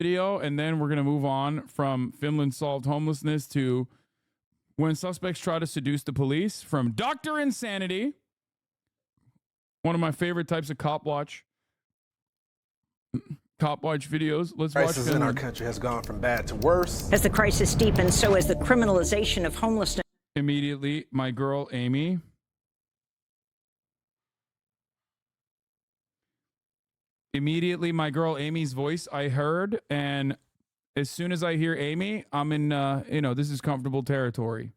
video, and then we're going to move on from Finland solved homelessness to when suspects try to seduce the police, from Dr. Insanity, one of my favorite types of cop watch videos. Let's watch Crisis in our country has gone from bad to worse. As the crisis deepens, so has the criminalization of homelessness. Immediately, my girl Amy. Immediately, my girl Amy's voice I heard, and as soon as I hear Amy, I'm in, this is comfortable territory.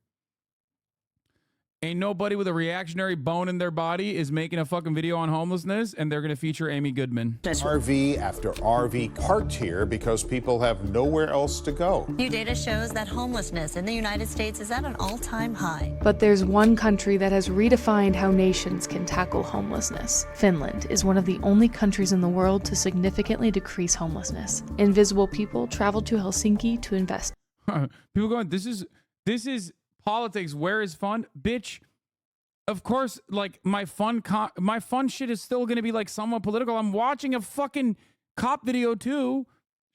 Ain't nobody with a reactionary bone in their body is making a fucking video on homelessness, and they're going to feature Amy Goodman. RV after RV parked here because people have nowhere else to go. New data shows that homelessness in the United States is at an all-time high. But there's one country that has redefined how nations can tackle homelessness. Finland is one of the only countries in the world to significantly decrease homelessness. Invisible people travel to Helsinki to invest. People going, this is politics. Where is fun? Bitch, of course, like, my fun shit is still going to be, like, somewhat political. I'm watching a fucking cop video, too.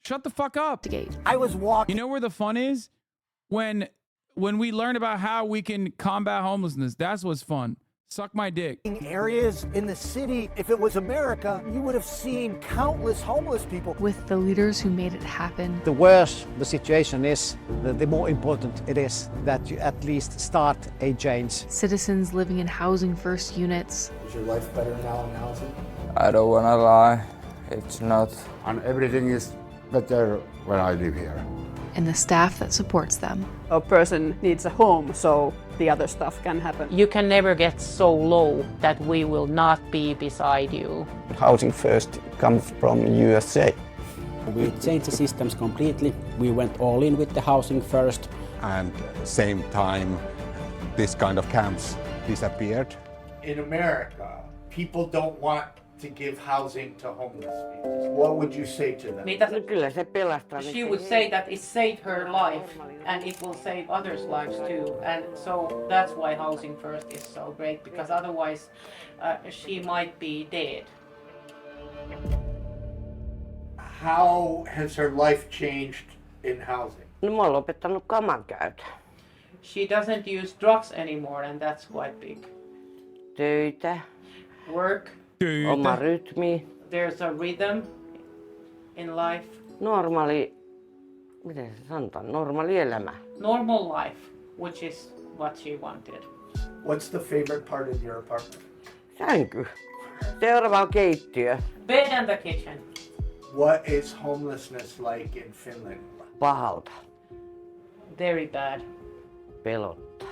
Shut the fuck up. I was walking. You know where the fun is? When we learn about how we can combat homelessness. That's what's fun. Suck my dick. Areas in the city, if it was America, you would have seen countless homeless people. With the leaders who made it happen. The worse the situation is, the more important it is that you at least start a change. Citizens living in housing first units. Is your life better now in housing? I don't wanna lie, it's not. And everything is better when I live here. And the staff that supports them. A person needs a home, so the other stuff can happen. You can never get so low that we will not be beside you. Housing first comes from USA. We changed the systems completely. We went all in with the housing first. And same time, this kind of camps disappeared. In America, people don't want to give housing to homeless people. What would you say to them? She would say that it saved her life and it will save others' lives too. And so that's why Housing First is so great, because otherwise she might be dead. How has her life changed in housing? She doesn't use drugs anymore, and that's quite big. Work. Oma rytmi. There's a rhythm in life. Normaali elämä. Normal life, which is what she wanted. What's the favorite part of your apartment? Sänky. Seuraava on keittiö. Bed and the kitchen. What is homelessness like in Finland? Pahalta. Very bad. Pelottaa.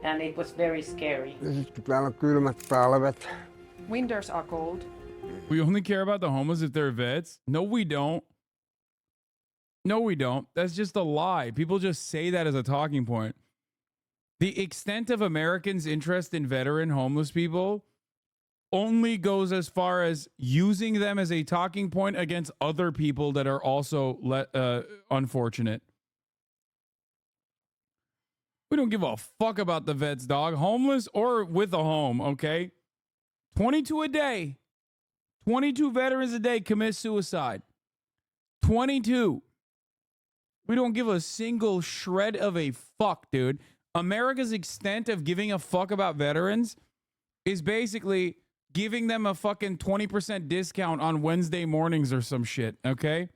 And it was very scary. Sitten täällä on kylmät talvet. Winters are cold. We only care about the homeless if they're vets? No, we don't. No, we don't. That's just a lie. People just say that as a talking point. The extent of Americans' interest in veteran homeless people only goes as far as using them as a talking point against other people that are also unfortunate. We don't give a fuck about the vets, dog. Homeless or with a home, okay? 22 a day. 22 veterans a day commit suicide. 22. We don't give a single shred of a fuck, dude. America's extent of giving a fuck about veterans is basically giving them a fucking 20% discount on Wednesday mornings or some shit, okay?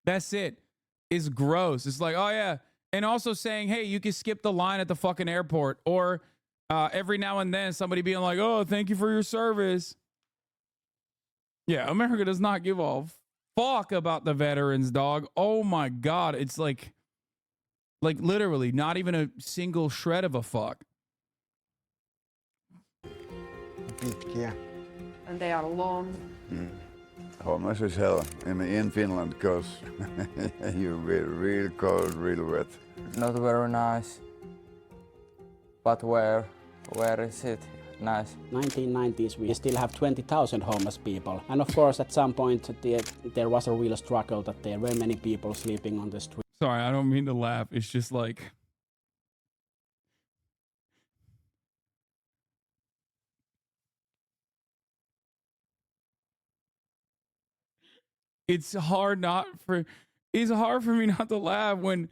That's it. It's gross. It's like, oh yeah. And also saying, hey, you can skip the line at the fucking airport. Or every now and then somebody being like, oh, thank you for your service. Yeah, America does not give a fuck about the veterans, dog. Oh my God. It's like literally not even a single shred of a fuck. Pitkiä. And they are long. Homeless is hell in Finland because you're real cold, real wet. Not very nice. But where is it nice? 1990s, we still have 20,000 homeless people. And of course, at some point, there was a real struggle that there were many people sleeping on the street. Sorry, I don't mean to laugh. It's just like... it's hard for me not to laugh when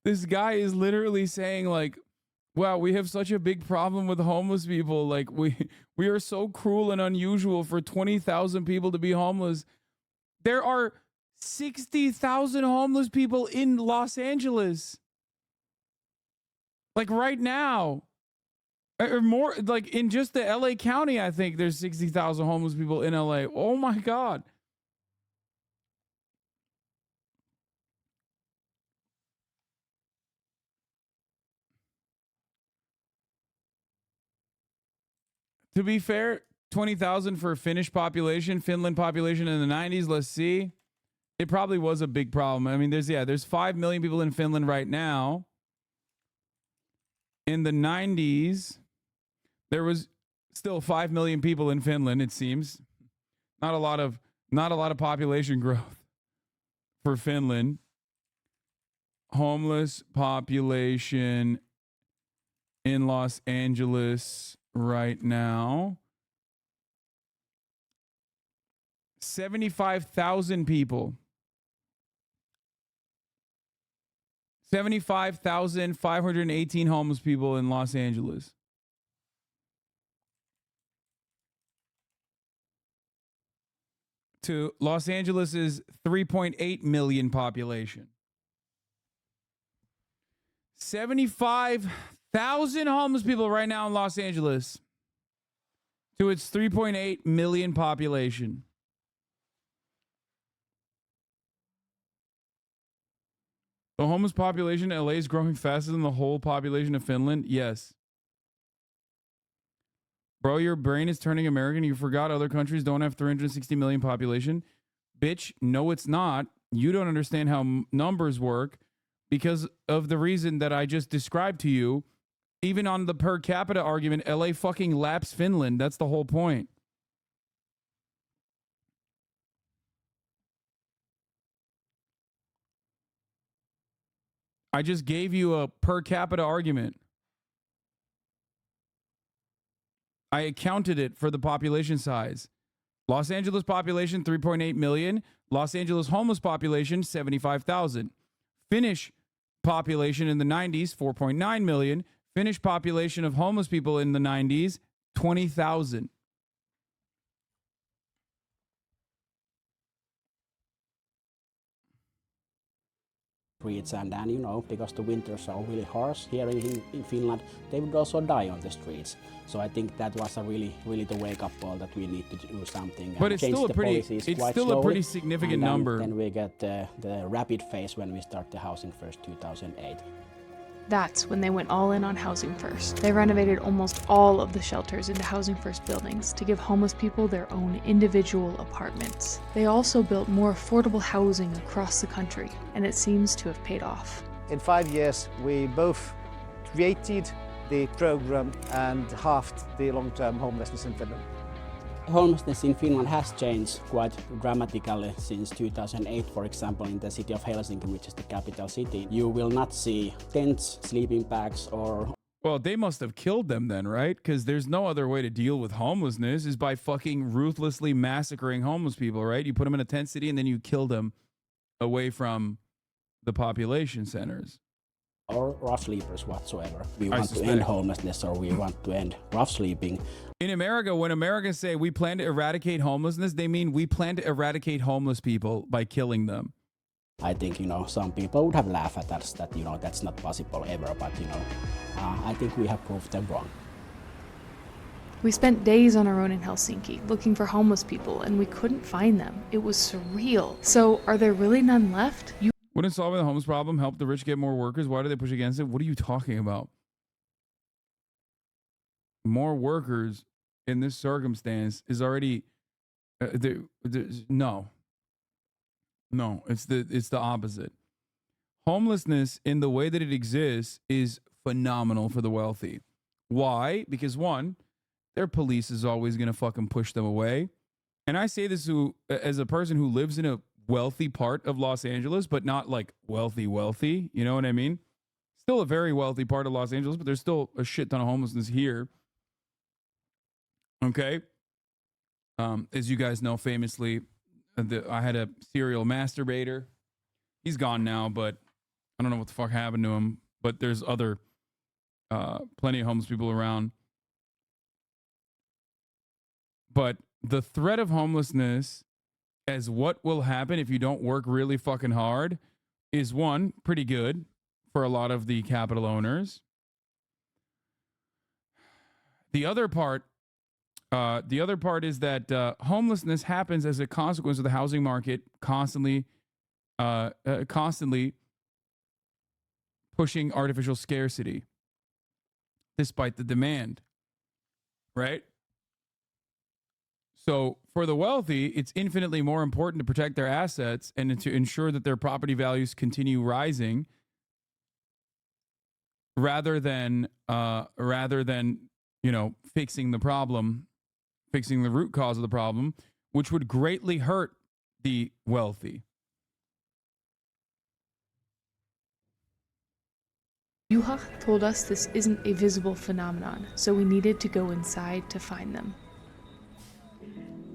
this guy is literally saying like, wow, we have such a big problem with homeless people. Like we are so cruel and unusual for 20,000 people to be homeless. There are 60,000 homeless people in Los Angeles. Like right now. Or more, like in just the LA County, I think there's 60,000 homeless people in LA. Oh my God. To be fair, 20,000 for Finnish population, Finland population in the 90s. Let's see. It probably was a big problem. I mean, there's 5 million people in Finland right now. In the 90s, there was still 5 million people in Finland, it seems. Not a lot of population growth for Finland. Homeless population in Los Angeles right now. 75,000 people. 75,518 homeless people in Los Angeles. To Los Angeles's 3.8 million population. 75,000 homeless people right now in Los Angeles to its 3.8 million population. The homeless population in LA is growing faster than the whole population of Finland? Yes. Bro, your brain is turning American. You forgot other countries don't have 360 million population. Bitch, no, it's not. You don't understand how numbers work because of the reason that I just described to you. Even on the per capita argument, LA fucking laps Finland. That's the whole point. I just gave you a per capita argument. I accounted it for the population size. Los Angeles population, 3.8 million. Los Angeles homeless population, 75,000. Finnish population in the 90s, 4.9 million. Finnish population of homeless people in the 90s, 20,000. Streets and you know, because the winters are really harsh here in Finland, they would also die on the streets. So I think that was a really the wake-up call that we need to do something. But it's still a pretty significant number. Then we get the rapid phase when we start the Housing First 2008. That's when they went all in on Housing First. They renovated almost all of the shelters into Housing First buildings to give homeless people their own individual apartments. They also built more affordable housing across the country, and it seems to have paid off. In 5 years, we both created the program and halved the long-term homelessness in Finland. Homelessness in Finland has changed quite dramatically since 2008, for example, in the city of Helsinki, which is the capital city. You will not see tents, sleeping bags, or... Well, they must have killed them then, right? Because there's no other way to deal with homelessness is by fucking ruthlessly massacring homeless people, right? You put them in a tent city and then you kill them away from the population centers. Or rough sleepers whatsoever. We want to end homelessness or we want to end rough sleeping. In America, when Americans say we plan to eradicate homelessness, they mean we plan to eradicate homeless people by killing them. I think, you know, some people would have laughed at us that, you know, that's not possible ever, but, you know, I think we have proved them wrong. We spent days on our own in Helsinki looking for homeless people, and we couldn't find them. It was surreal. So, are there really none left? Wouldn't solving the homeless problem help the rich get more workers? Why do they push against it? What are you talking about? More workers in this circumstance is already no, it's the opposite. Homelessness in the way that it exists is phenomenal for the wealthy. Why? Because one, their police is always going to fucking push them away. And I say this as a person who lives in a wealthy part of Los Angeles, but not like wealthy, you know what I mean? Still a very wealthy part of Los Angeles, but there's still a shit ton of homelessness here. Okay. As you guys know, famously, I had a serial masturbator. He's gone now, but I don't know what the fuck happened to him. But there's other plenty of homeless people around. But the threat of homelessness as what will happen if you don't work really fucking hard is one, pretty good for a lot of the capital owners. The other part is that homelessness happens as a consequence of the housing market constantly pushing artificial scarcity despite the demand, right? So for the wealthy, it's infinitely more important to protect their assets and to ensure that their property values continue rising rather than fixing the problem, fixing the root cause of the problem, which would greatly hurt the wealthy. Juha told us this isn't a visible phenomenon, so we needed to go inside to find them.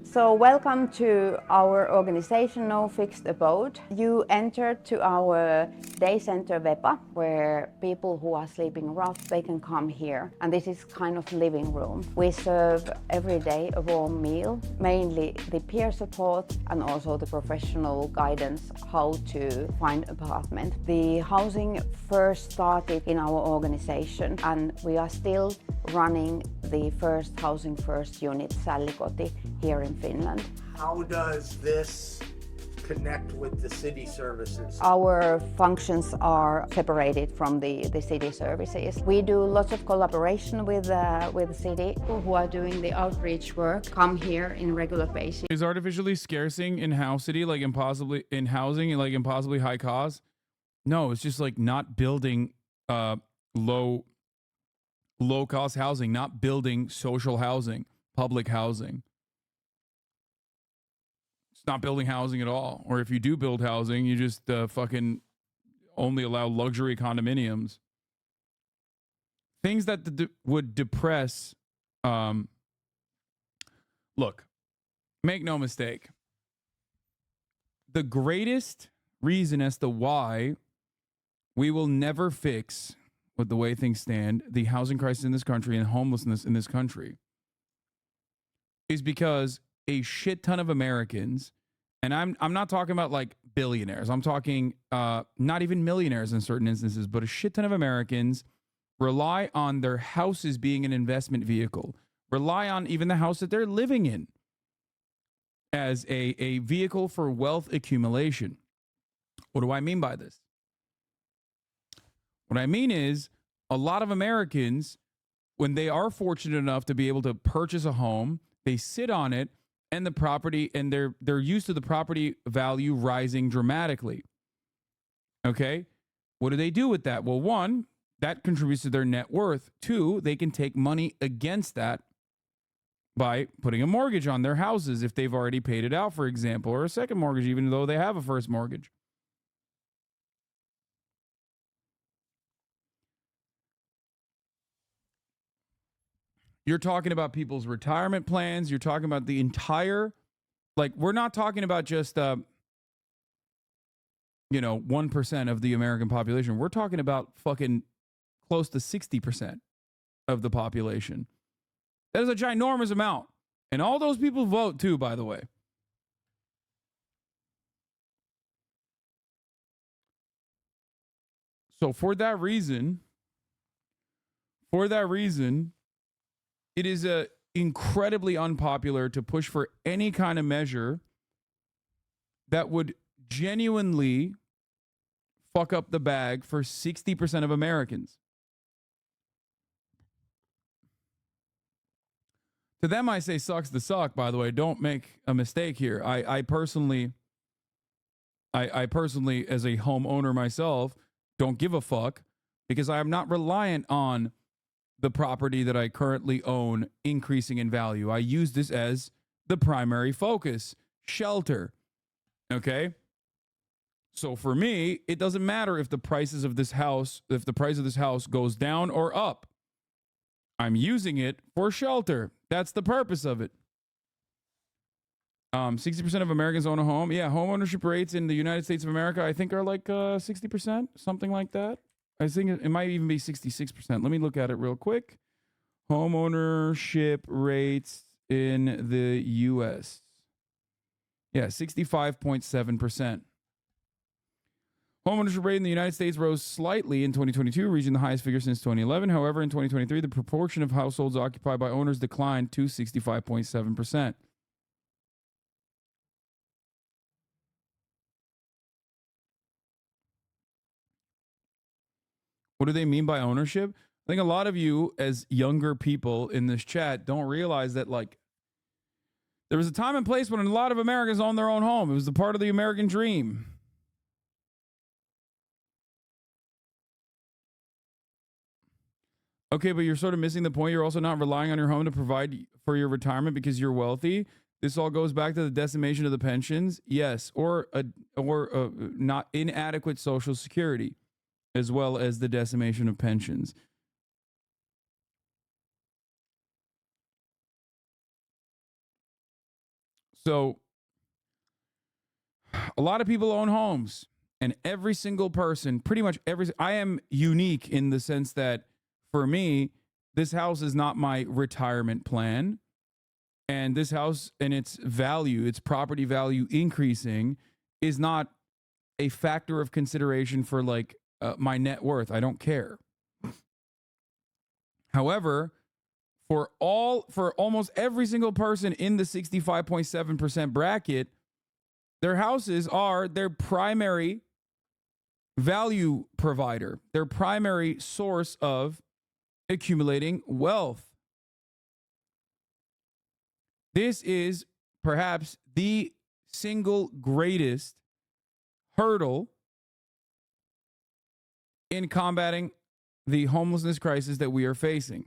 So welcome to our organization, No Fixed Abode. You entered to our day center Vepa, where people who are sleeping rough, they can come here. And this is kind of living room. We serve every day a warm meal, mainly the peer support and also the professional guidance how to find apartment. The housing first started in our organization and we are still running the first Housing First unit, Sallikoti, here in Finland. How does this connect with the city services? Our functions are separated from the city services. We do lots of collaboration with the city. People who are doing the outreach work come here in regular basis. Is artificially scarcing in housing like impossibly high cost? No, it's just like not building low cost housing, not building social housing, public housing. It's not building housing at all. Or if you do build housing, you just fucking only allow luxury condominiums. Things that would depress. Look, make no mistake. The greatest reason as to why we will never fix, with the way things stand, the housing crisis in this country and homelessness in this country is because a shit ton of Americans, and I'm not talking about like billionaires. I'm talking not even millionaires in certain instances, but a shit ton of Americans rely on their houses being an investment vehicle, rely on even the house that they're living in as a vehicle for wealth accumulation. What do I mean by this? What I mean is a lot of Americans, when they are fortunate enough to be able to purchase a home, they sit on it and the property, and they're used to the property value rising dramatically. Okay? What do they do with that? Well, one, that contributes to their net worth. Two, they can take money against that by putting a mortgage on their houses if they've already paid it out, for example, or a second mortgage, even though they have a first mortgage. You're talking about people's retirement plans. You're talking about the entire, like, we're not talking about just, 1% of the American population. We're talking about fucking close to 60% of the population. That is a ginormous amount. And all those people vote too, by the way. So for that reason, it is incredibly unpopular to push for any kind of measure that would genuinely fuck up the bag for 60% of Americans. To them, I say sucks to suck, by the way. Don't make a mistake here. I personally, as a homeowner myself, don't give a fuck because I am not reliant on the property that I currently own increasing in value. I use this as the primary focus, shelter. Okay? So for me, it doesn't matter if the price of this house goes down or up. I'm using it for shelter. That's the purpose of it. 60% of Americans own a home. Yeah, home ownership rates in the United States of America, I think, are like 60%, something like that. I think it might even be 66%. Let me look at it real quick. Home ownership rates in the U.S. Yeah, 65.7%. Home ownership rate in the United States rose slightly in 2022, reaching the highest figure since 2011. However, in 2023, the proportion of households occupied by owners declined to 65.7%. What do they mean by ownership? I think a lot of you, as younger people in this chat, don't realize that, like, there was a time and place when a lot of Americans owned their own home. It was the part of the American dream. Okay, but you're sort of missing the point. You're also not relying on your home to provide for your retirement because you're wealthy. This all goes back to the decimation of the pensions. Yes, or not inadequate Social Security, as well as the decimation of pensions. So a lot of people own homes, and every single person, pretty much I am unique in the sense that for me, this house is not my retirement plan. And this house and its value, its property value increasing is not a factor of consideration for like my net worth. I don't care. However, for almost every single person in the 65.7% bracket, their houses are their primary value provider, their primary source of accumulating wealth. This is perhaps the single greatest hurdle in combating the homelessness crisis that we are facing.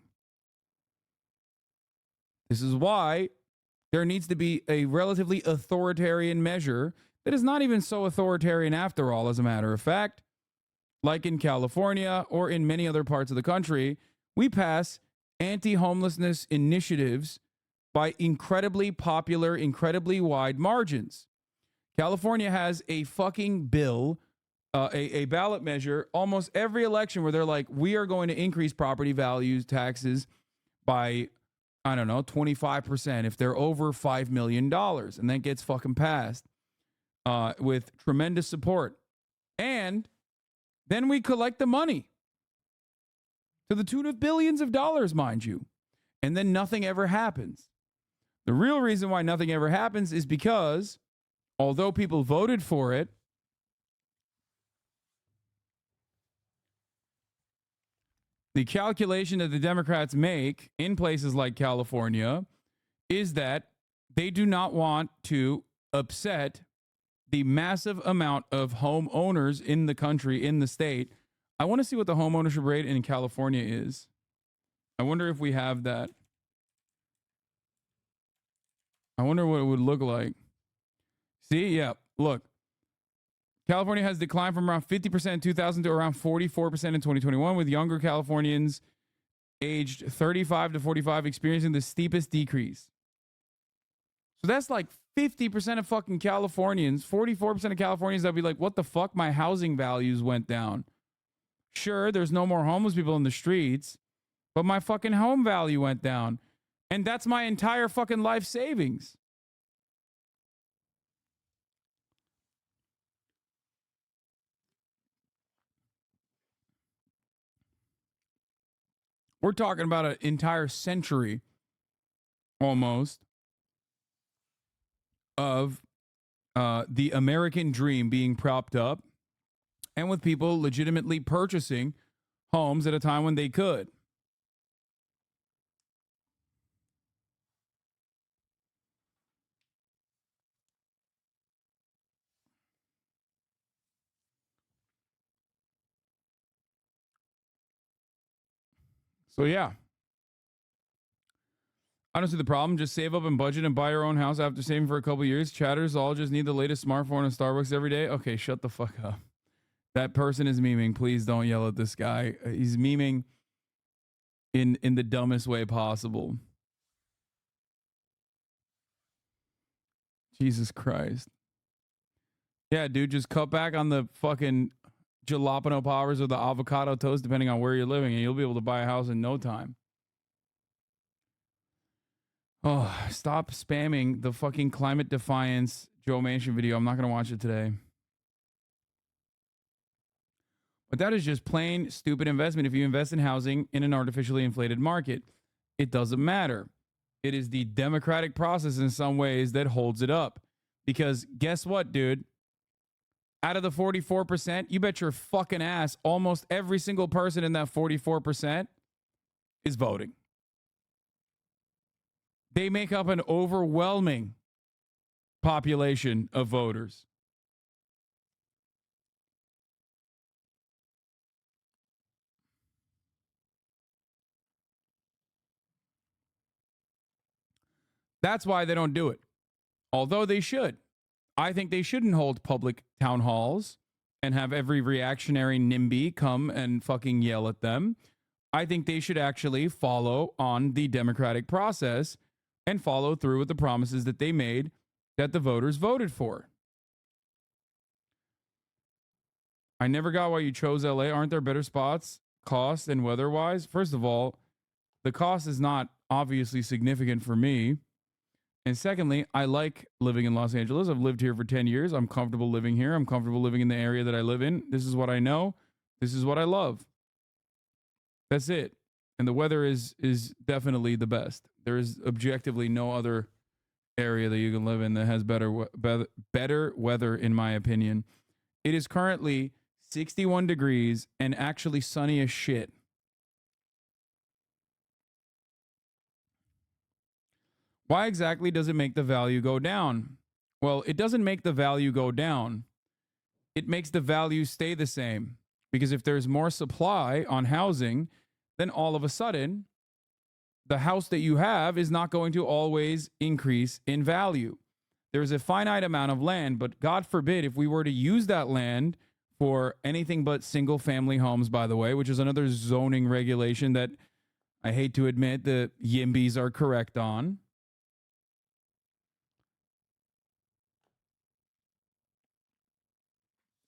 This is why there needs to be a relatively authoritarian measure that is not even so authoritarian after all, as a matter of fact. Like in California or in many other parts of the country, we pass anti-homelessness initiatives by incredibly popular, incredibly wide margins. California has a fucking bill, a ballot measure, almost every election where they're like, we are going to increase property values taxes by, I don't know, 25% if they're over $5 million. And that gets fucking passed with tremendous support. And then we collect the money to the tune of billions of dollars, mind you. And then nothing ever happens. The real reason why nothing ever happens is because, although people voted for it, the calculation that the Democrats make in places like California is that they do not want to upset the massive amount of homeowners in the country, in the state. I want to see what the home ownership rate in California is. I wonder if we have that. I wonder what it would look like. See, yeah, look. California has declined from around 50% in 2000 to around 44% in 2021, with younger Californians aged 35 to 45 experiencing the steepest decrease. So that's like 50% of fucking Californians, 44% of Californians that'll be like, what the fuck? My housing values went down. Sure, there's no more homeless people in the streets, but my fucking home value went down. And that's my entire fucking life savings. We're talking about an entire century almost of the American dream being propped up and with people legitimately purchasing homes at a time when they could. So, yeah. I don't see the problem. Just save up and budget and buy your own house after saving for a couple years. Chatters all just need the latest smartphone and Starbucks every day. Okay, shut the fuck up. That person is memeing. Please don't yell at this guy. He's memeing in the dumbest way possible. Jesus Christ. Yeah, dude, just cut back on the fucking jalapeno poppers or the avocado toast, depending on where you're living, and you'll be able to buy a house in no time. Oh, stop spamming the fucking climate defiance Joe Manchin video. I'm not going to watch it today. But that is just plain stupid investment. If you invest in housing in an artificially inflated market, it doesn't matter. It is the democratic process in some ways that holds it up. Because guess what, dude? Out of the 44%, you bet your fucking ass almost every single person in that 44% is voting. They make up an overwhelming population of voters. That's why they don't do it. Although they should. I think they shouldn't hold public town halls and have every reactionary NIMBY come and fucking yell at them. I think they should actually follow on the democratic process and follow through with the promises that they made that the voters voted for. I never got why you chose LA. Aren't there better spots, cost and weather-wise? First of all, the cost is not obviously significant for me. And secondly, I like living in Los Angeles. I've lived here for 10 years. I'm comfortable living here. I'm comfortable living in the area that I live in. This is what I know. This is what I love. That's it. And the weather is definitely the best. There is objectively no other area that you can live in that has better weather, in my opinion. It is currently 61 degrees and actually sunny as shit. Why exactly does it make the value go down? Well, it doesn't make the value go down. It makes the value stay the same. Because if there's more supply on housing, then all of a sudden, the house that you have is not going to always increase in value. There's a finite amount of land, but God forbid if we were to use that land for anything but single family homes, by the way, which is another zoning regulation that I hate to admit the Yimbys are correct on.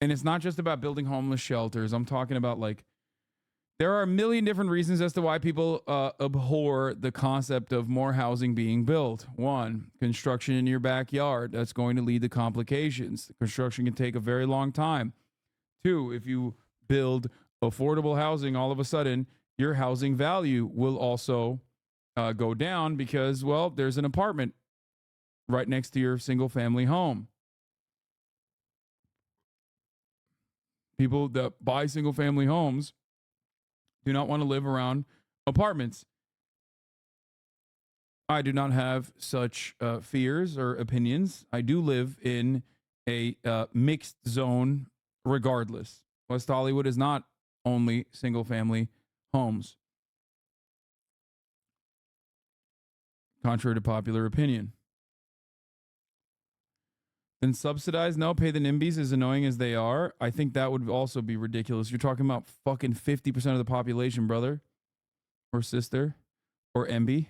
And it's not just about building homeless shelters. I'm talking about there are a million different reasons as to why people abhor the concept of more housing being built. One, construction in your backyard. That's going to lead to complications. Construction can take a very long time. Two, if you build affordable housing, all of a sudden, your housing value will also go down because, well, there's an apartment right next to your single family home. People that buy single family homes do not want to live around apartments. I do not have such fears or opinions. I do live in a mixed zone regardless. West Hollywood is not only single family homes, contrary to popular opinion. Then subsidize? No, pay the NIMBYs, as annoying as they are. I think that would also be ridiculous. You're talking about fucking 50% of the population, brother. Or sister. Or MB.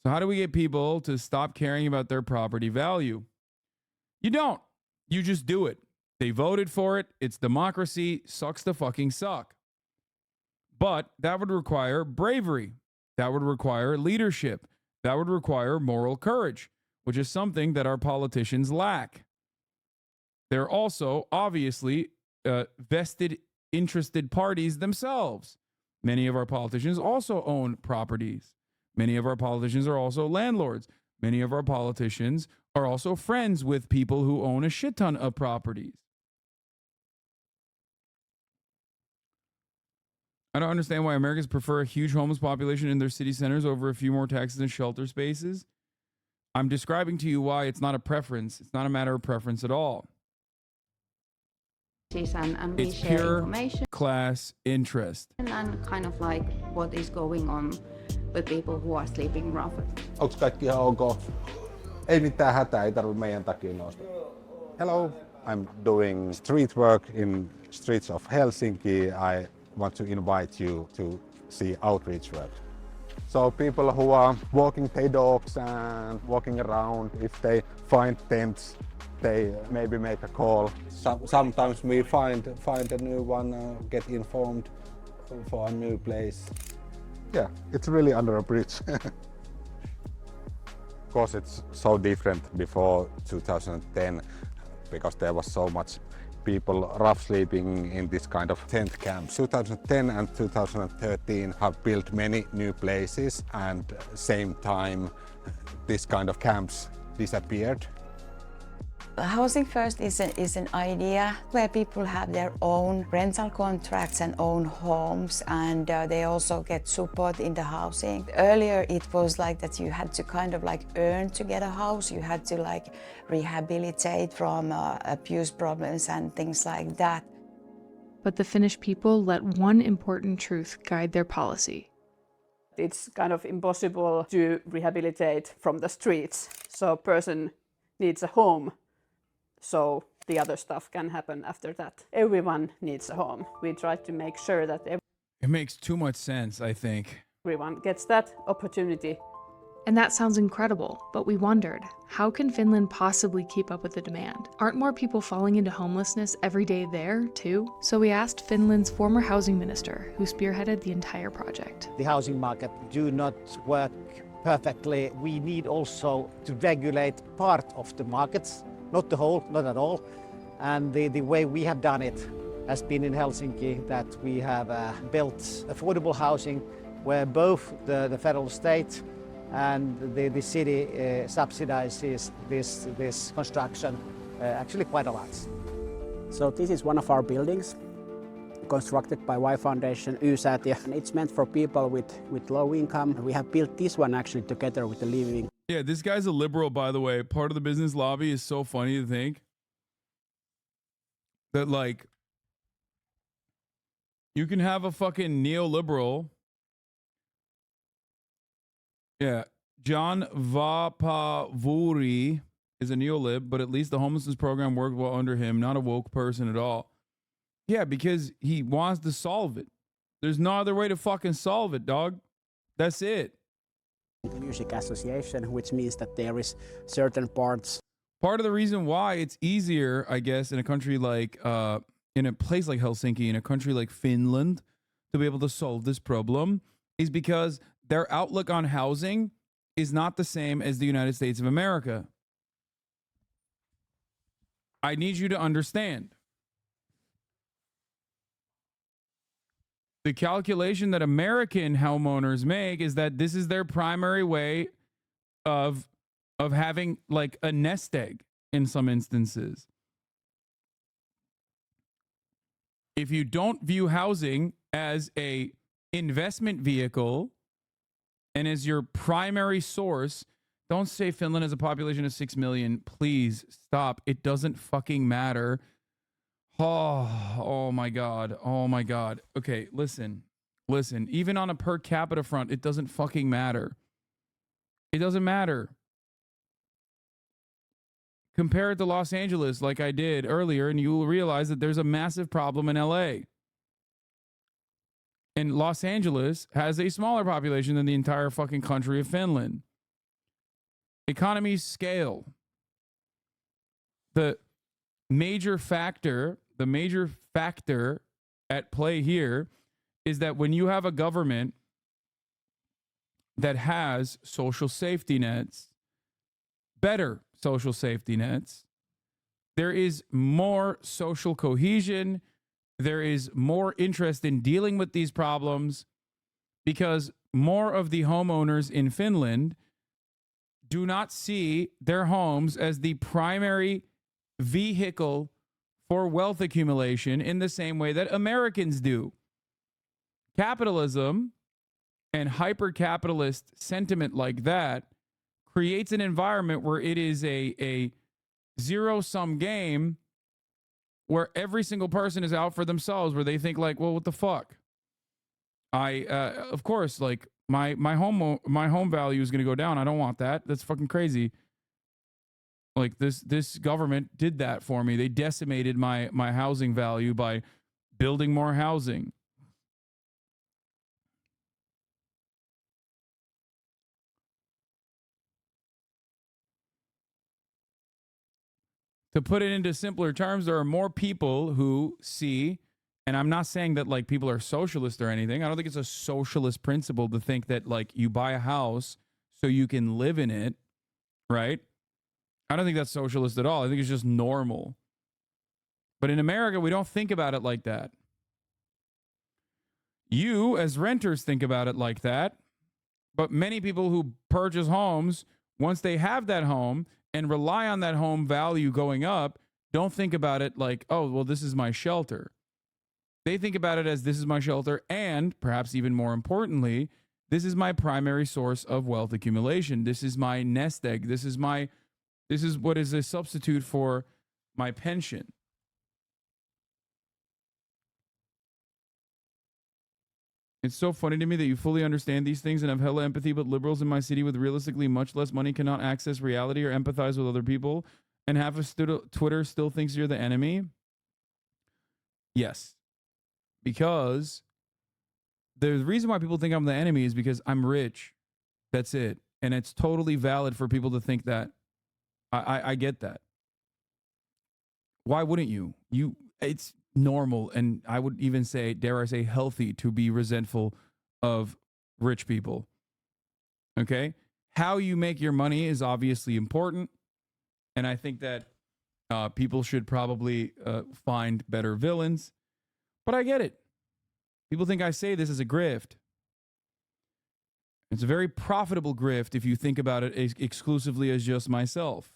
So how do we get people to stop caring about their property value? You don't. You just do it. They voted for it. It's democracy. Sucks to fucking suck. But that would require bravery. That would require leadership. That would require moral courage, which is something that our politicians lack. They're also obviously vested, interested parties themselves. Many of our politicians also own properties. Many of our politicians are also landlords. Many of our politicians are also friends with people who own a shit ton of properties. I don't understand why Americans prefer a huge homeless population in their city centers over a few more taxis and shelter spaces. I'm describing to you why it's not a preference. It's not a matter of preference at all. And we It's share pure information class interest. and kind of like what is going on with people who are sleeping rough. Onks kaikki ihan ok? Ei mitään hätää, ei tarvitse meidän takia nousta. Hello, I'm doing street work in streets of Helsinki. I want to invite you to see outreach work. So people who are walking their dogs and walking around, if they find tents, they maybe make a call. Sometimes we find a new one, get informed for a new place. Yeah, it's really under a bridge. Of course, it's so different before 2010 because there was so much people rough sleeping in this kind of tent camps. 2010 and 2013 have built many new places, and same time this kind of camps disappeared. Housing First is an idea where people have their own rental contracts and own homes, and they also get support in the housing. Earlier it was like that you had to kind of like earn to get a house, you had to like rehabilitate from abuse problems and things like that. But the Finnish people let one important truth guide their policy. It's kind of impossible to rehabilitate from the streets, so a person needs a home. So the other stuff can happen after that. Everyone needs a home. We try to make sure that It makes too much sense, I think. everyone gets that opportunity. And that sounds incredible, but we wondered, how can Finland possibly keep up with the demand? Aren't more people falling into homelessness every day there, too? So we asked Finland's former housing minister, who spearheaded the entire project. The housing market do not work perfectly. We need also to regulate part of the markets, not the whole, not at all. And the way we have done it has been in Helsinki that we have built affordable housing where both the federal state and the city subsidizes this construction actually quite a lot. So this is one of our buildings constructed by Y Foundation, Y-säätiö. It's meant for people with low income. We have built this one actually together with the living. Yeah, this guy's a liberal, by the way. Part of the business lobby is so funny to think that, like, you can have a fucking neoliberal. Yeah, John Vapavuri is a neolib, but at least the homelessness program worked well under him. Not a woke person at all. Yeah, because he wants to solve it. There's no other way to fucking solve it, dog. That's it. Music association, which means that there is certain parts. Part of the reason why it's easier, I guess, in a country like, in a place like Helsinki, in a country like Finland, to be able to solve this problem is because their outlook on housing is not the same as the United States of America. I need you to understand. The calculation that American homeowners make is that this is their primary way of having like a nest egg in some instances. If you don't view housing as a investment vehicle and as your primary source, don't say Finland has a population of 6 million. Please stop. It doesn't fucking matter. Oh my God. Oh my God. Okay, listen. Even on a per capita front, it doesn't fucking matter. It doesn't matter. Compare it to Los Angeles like I did earlier, and you will realize that there's a massive problem in LA. And Los Angeles has a smaller population than the entire fucking country of Finland. Economies scale. The major factor at play here is that when you have a government that has social safety nets, better social safety nets, there is more social cohesion, there is more interest in dealing with these problems because more of the homeowners in Finland do not see their homes as the primary vehicle for wealth accumulation in the same way that Americans do. Capitalism and hyper-capitalist sentiment like that creates an environment where it is a zero-sum game where every single person is out for themselves, where they think like, well, what the fuck? Of course, like my home value is going to go down. I don't want that. That's fucking crazy. Like this government did that for me. They decimated my housing value by building more housing. To put it into simpler terms, there are more people who see, and I'm not saying that like people are socialist or anything. I don't think it's a socialist principle to think that like you buy a house so you can live in it, right? I don't think that's socialist at all. I think it's just normal. But in America, we don't think about it like that. You, as renters, think about it like that. But many people who purchase homes, once they have that home and rely on that home value going up, don't think about it like, oh, well, this is my shelter. They think about it as this is my shelter, and perhaps even more importantly, this is my primary source of wealth accumulation. This is my nest egg. This is what is a substitute for my pension. It's so funny to me that you fully understand these things and have hella empathy, but liberals in my city with realistically much less money cannot access reality or empathize with other people, and half of Twitter still thinks you're the enemy. Yes. Because the reason why people think I'm the enemy is because I'm rich. That's it. And it's totally valid for people to think that. I get that. Why wouldn't you? It's normal, and I would even say, dare I say, healthy to be resentful of rich people. Okay? How you make your money is obviously important, and I think that people should probably find better villains, but I get it. People think I say this as a grift. It's a very profitable grift if you think about it exclusively as just myself.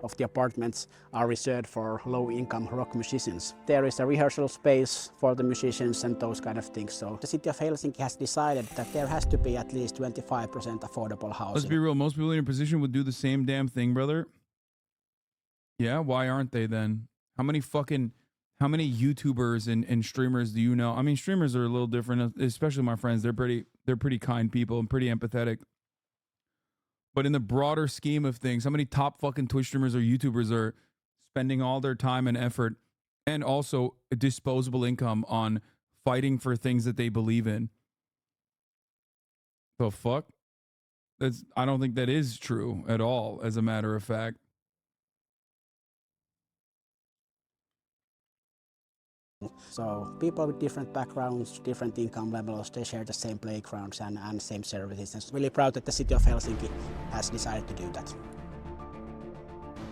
Of the apartments are reserved for low-income rock musicians. There is a rehearsal space for the musicians and those kind of things. So the city of Helsinki has decided that there has to be at least 25% affordable housing. Let's be real. Most people in your position would do the same damn thing, brother. Yeah, why aren't they then? How many YouTubers and streamers do you know? I mean, streamers are a little different, especially my friends. They're pretty kind people and pretty empathetic. But in the broader scheme of things, how many top fucking Twitch streamers or YouTubers are spending all their time and effort and also a disposable income on fighting for things that they believe in? The fuck? I don't think that is true at all, as a matter of fact. So people with different backgrounds, different income levels, they share the same playgrounds and same services. And I'm really proud that the city of Helsinki has decided to do that.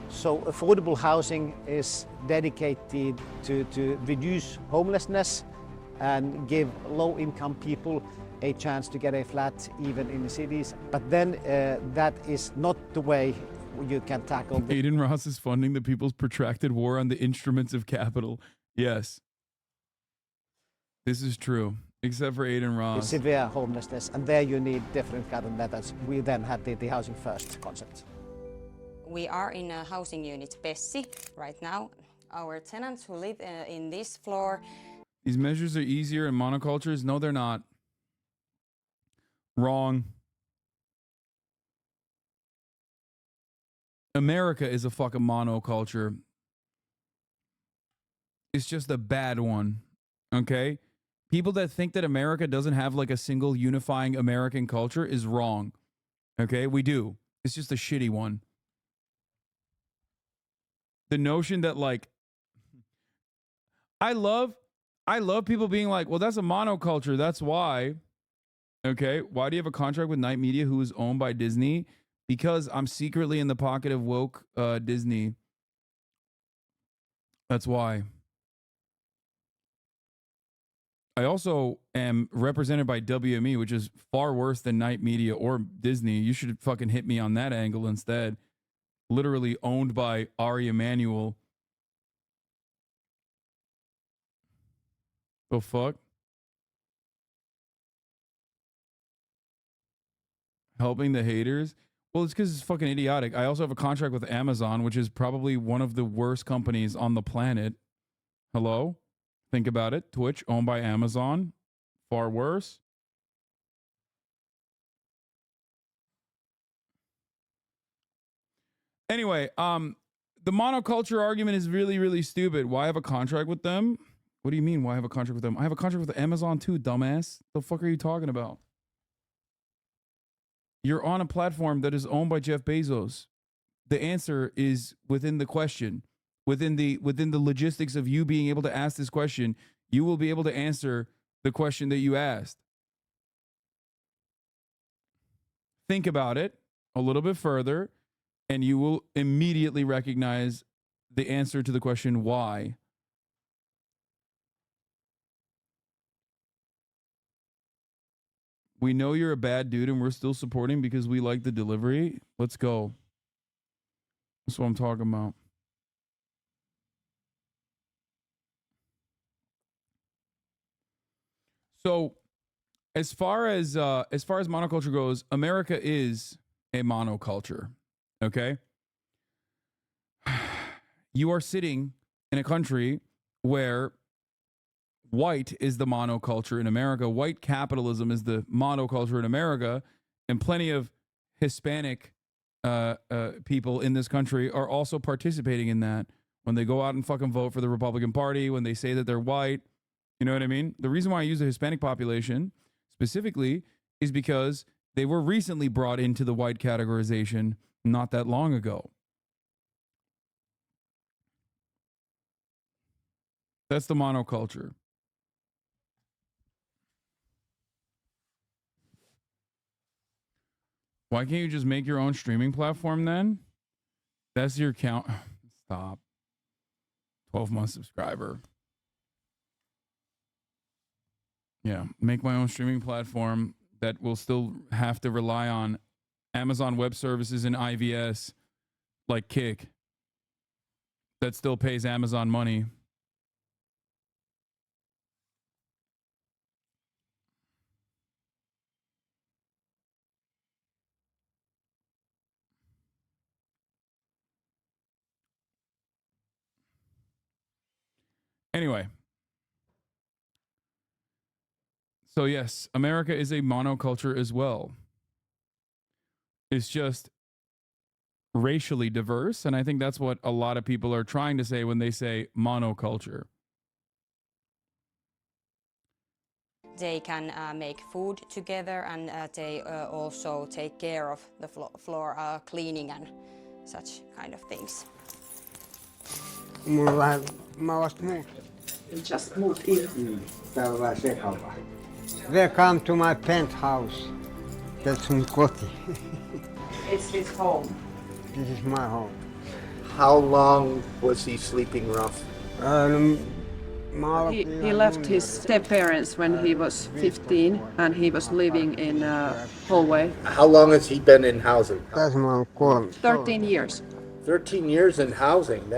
So affordable housing is dedicated to reduce homelessness and give low-income people a chance to get a flat even in the cities. But then that is not the way you can tackle. Aiden Ross is funding the people's protracted war on the instruments of capital. Yes. This is true, except for Aiden Ross. Severe homelessness, and there you need different kind of methods. We then had the housing first concept. We are in a housing unit, Pessi, right now. Our tenants who live in this floor. These measures are easier in monocultures? No, they're not. Wrong. America is a fucking monoculture. It's just a bad one, okay? People that think that America doesn't have like a single unifying American culture is wrong, okay? We do. It's just a shitty one. The notion that like, I love people being like, well, that's a monoculture. That's why, okay? Why do you have a contract with Night Media who is owned by Disney? Because I'm secretly in the pocket of woke Disney. That's why. I also am represented by WME, which is far worse than Night Media or Disney. You should fucking hit me on that angle instead. Literally owned by Ari Emanuel. The fuck? Helping the haters? Well, it's because it's fucking idiotic. I also have a contract with Amazon, which is probably one of the worst companies on the planet. Hello? Think about it. Twitch, owned by Amazon. Far worse. Anyway, the monoculture argument is really, really stupid. Why have a contract with them? What do you mean, why I have a contract with them? I have a contract with Amazon too, dumbass. The fuck are you talking about? You're on a platform that is owned by Jeff Bezos. The answer is within the question. Within the logistics of you being able to ask this question, you will be able to answer the question that you asked. Think about it a little bit further, and you will immediately recognize the answer to the question, why? We know you're a bad dude and we're still supporting because we like the delivery. Let's go. That's what I'm talking about. So, as far as monoculture goes, America is a monoculture. Okay? You are sitting in a country where white is the monoculture in America. White capitalism is the monoculture in America, and plenty of Hispanic people in this country are also participating in that when they go out and fucking vote for the Republican Party, when they say that they're white. You know what I mean? The reason why I use the Hispanic population specifically is because they were recently brought into the white categorization not that long ago. That's the monoculture. Why can't you just make your own streaming platform then? That's your count. Stop. 12-month subscriber. Yeah, make my own streaming platform that will still have to rely on Amazon Web Services and IVS like Kick. That still pays Amazon money. Anyway. So yes, America is a monoculture as well. It's just racially diverse, and I think that's what a lot of people are trying to say when they say monoculture. They can make food together, and they also take care of the floor cleaning and such kind of things. Just moved in. They come to my penthouse. That's my koti. It's his home. This is my home. How long was he sleeping rough? He left his step-parents when he was 15, and he was living in a hallway. How long has he been in housing? 13 years. 13 years in housing.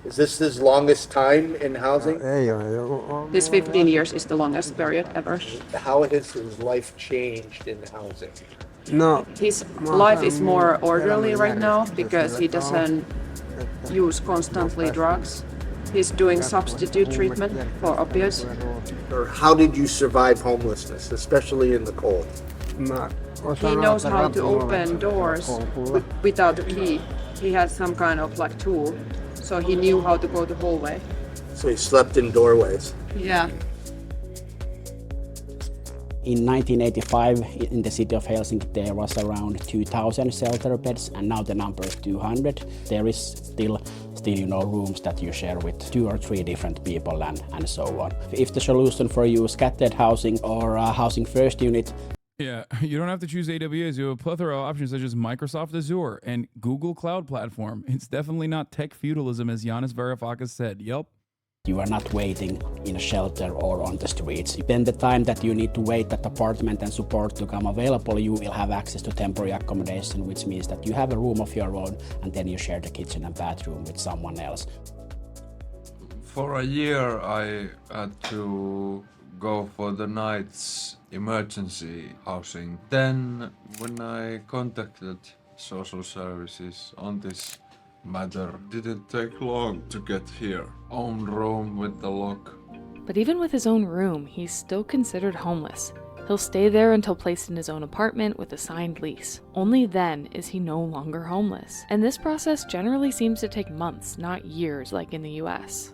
Is this his longest time in housing? This 15 years is the longest period ever. How has his life changed in housing? No. His life is more orderly right now because he doesn't use constantly drugs. He's doing substitute treatment for opioids. Or how did you survive homelessness, especially in the cold? He knows how to open doors without a key. He had some kind of like tool, so he knew how to go the hallway. So he slept in doorways? Yeah. In 1985, in the city of Helsinki, there was around 2,000 shelter beds, and now the number is 200. There is still rooms that you share with 2 or 3 different people and so on. If the solution for you is scattered housing or housing first unit. Yeah, you don't have to choose AWS. You have a plethora of options such as Microsoft Azure and Google Cloud Platform. It's definitely not tech feudalism, as Yanis Varoufakis said. Yup. You are not waiting in a shelter or on the streets. Then the time that you need to wait that apartment and support to come available, you will have access to temporary accommodation, which means that you have a room of your own and then you share the kitchen and bathroom with someone else. For a year I had to go for the night's emergency housing. Then when I contacted social services on this matter, didn't take long to get here. Own room with the lock. But even with his own room, he's still considered homeless. He'll stay there until placed in his own apartment with a signed lease. Only then is he no longer homeless. And this process generally seems to take months, not years like in the US.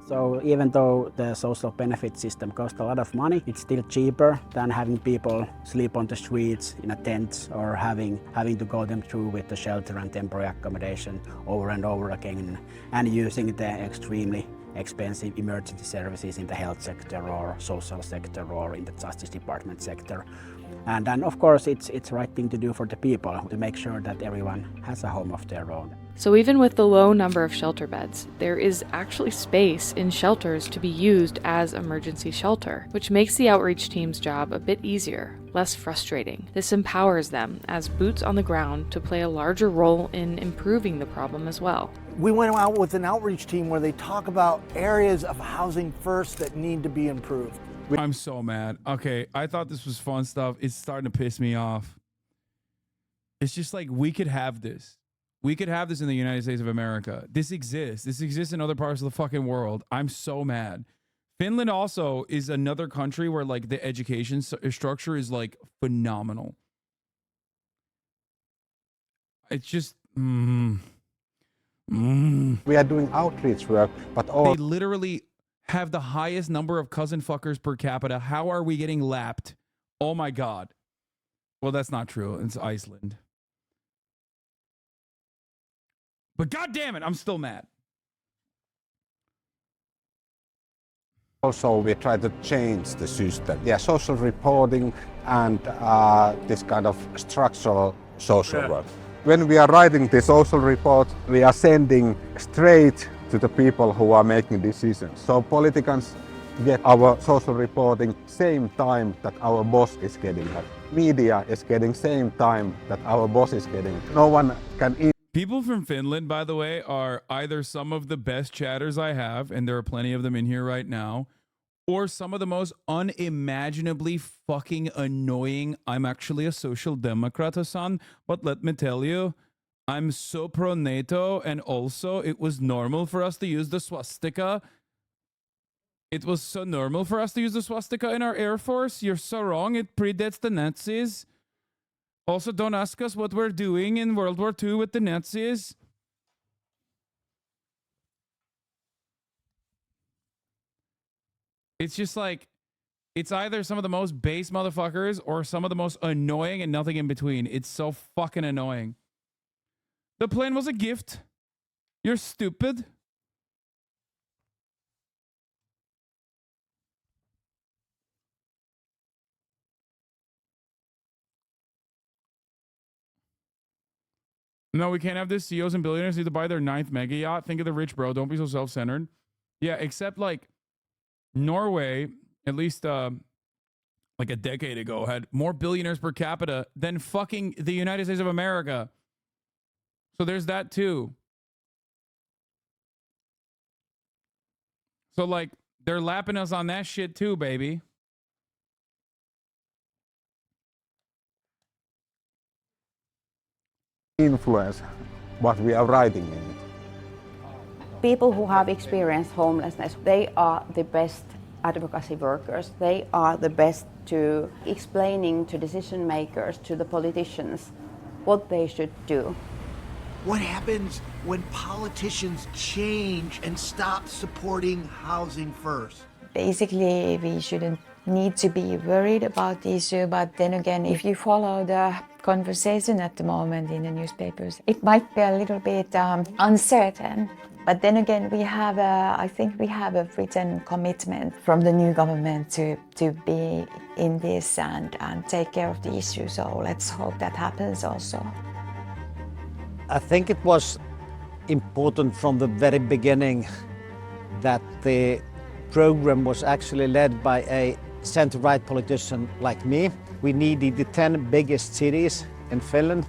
So even though the social benefit system costs a lot of money, it's still cheaper than having people sleep on the streets in a tent or having to go them through with the shelter and temporary accommodation over and over again and using the extremely expensive emergency services in the health sector or social sector or in the justice department sector. And then of course it's the right thing to do for the people to make sure that everyone has a home of their own. So even with the low number of shelter beds, there is actually space in shelters to be used as emergency shelter, which makes the outreach team's job a bit easier, less frustrating. This empowers them as boots on the ground to play a larger role in improving the problem as well. We went out with an outreach team where they talk about areas of housing first that need to be improved. I'm so mad. Okay, I thought this was fun stuff. It's starting to piss me off. It's just like we could have this. We could have this in the United States of America. This exists. This exists in other parts of the fucking world. I'm so mad. Finland also is another country where like the education structure is like phenomenal. It's just... We are doing outreach work, but they literally have the highest number of cousin fuckers per capita. How are we getting lapped? Oh my God. Well, that's not true. It's Iceland. But God damn it, I'm still mad. Also, we try to change the system. Yeah, social reporting and this kind of structural social work. When we are writing the social report, we are sending straight to the people who are making decisions. So politicians get our social reporting same time that our boss is getting it. Media is getting same time that our boss is getting it. No one can... People from Finland, by the way, are either some of the best chatters I have, and there are plenty of them in here right now, or some of the most unimaginably fucking annoying. I'm actually a social democrat, Hasan, but let me tell you, I'm so pro NATO, and also it was normal for us to use the swastika. It was so normal for us to use the swastika in our Air Force. You're so wrong. It predates the Nazis. Also, don't ask us what we're doing in World War II with the Nazis. It's just like, it's either some of the most base motherfuckers or some of the most annoying and nothing in between. It's so fucking annoying. The plane was a gift. You're stupid. No, we can't have this. CEOs and billionaires need to buy their 9th mega yacht. Think of the rich, bro. Don't be so self-centered. Yeah, except like Norway, at least like a decade ago, had more billionaires per capita than fucking the United States of America. So there's that too. So like they're lapping us on that shit too, baby. Influence what we are writing in it. People who have experienced homelessness, they are the best advocacy workers. They are the best to explaining to decision makers, to the politicians, what they should do. What happens when politicians change and stop supporting housing first? Basically, we shouldn't need to be worried about the issue, but then again, if you follow the conversation at the moment in the newspapers, it might be a little bit uncertain. But then again, I think we have a written commitment from the new government to be in this and take care of the issue. So let's hope that happens also. I think it was important from the very beginning that the program was actually led by a center-right politician like me. We needed the 10 biggest cities in Finland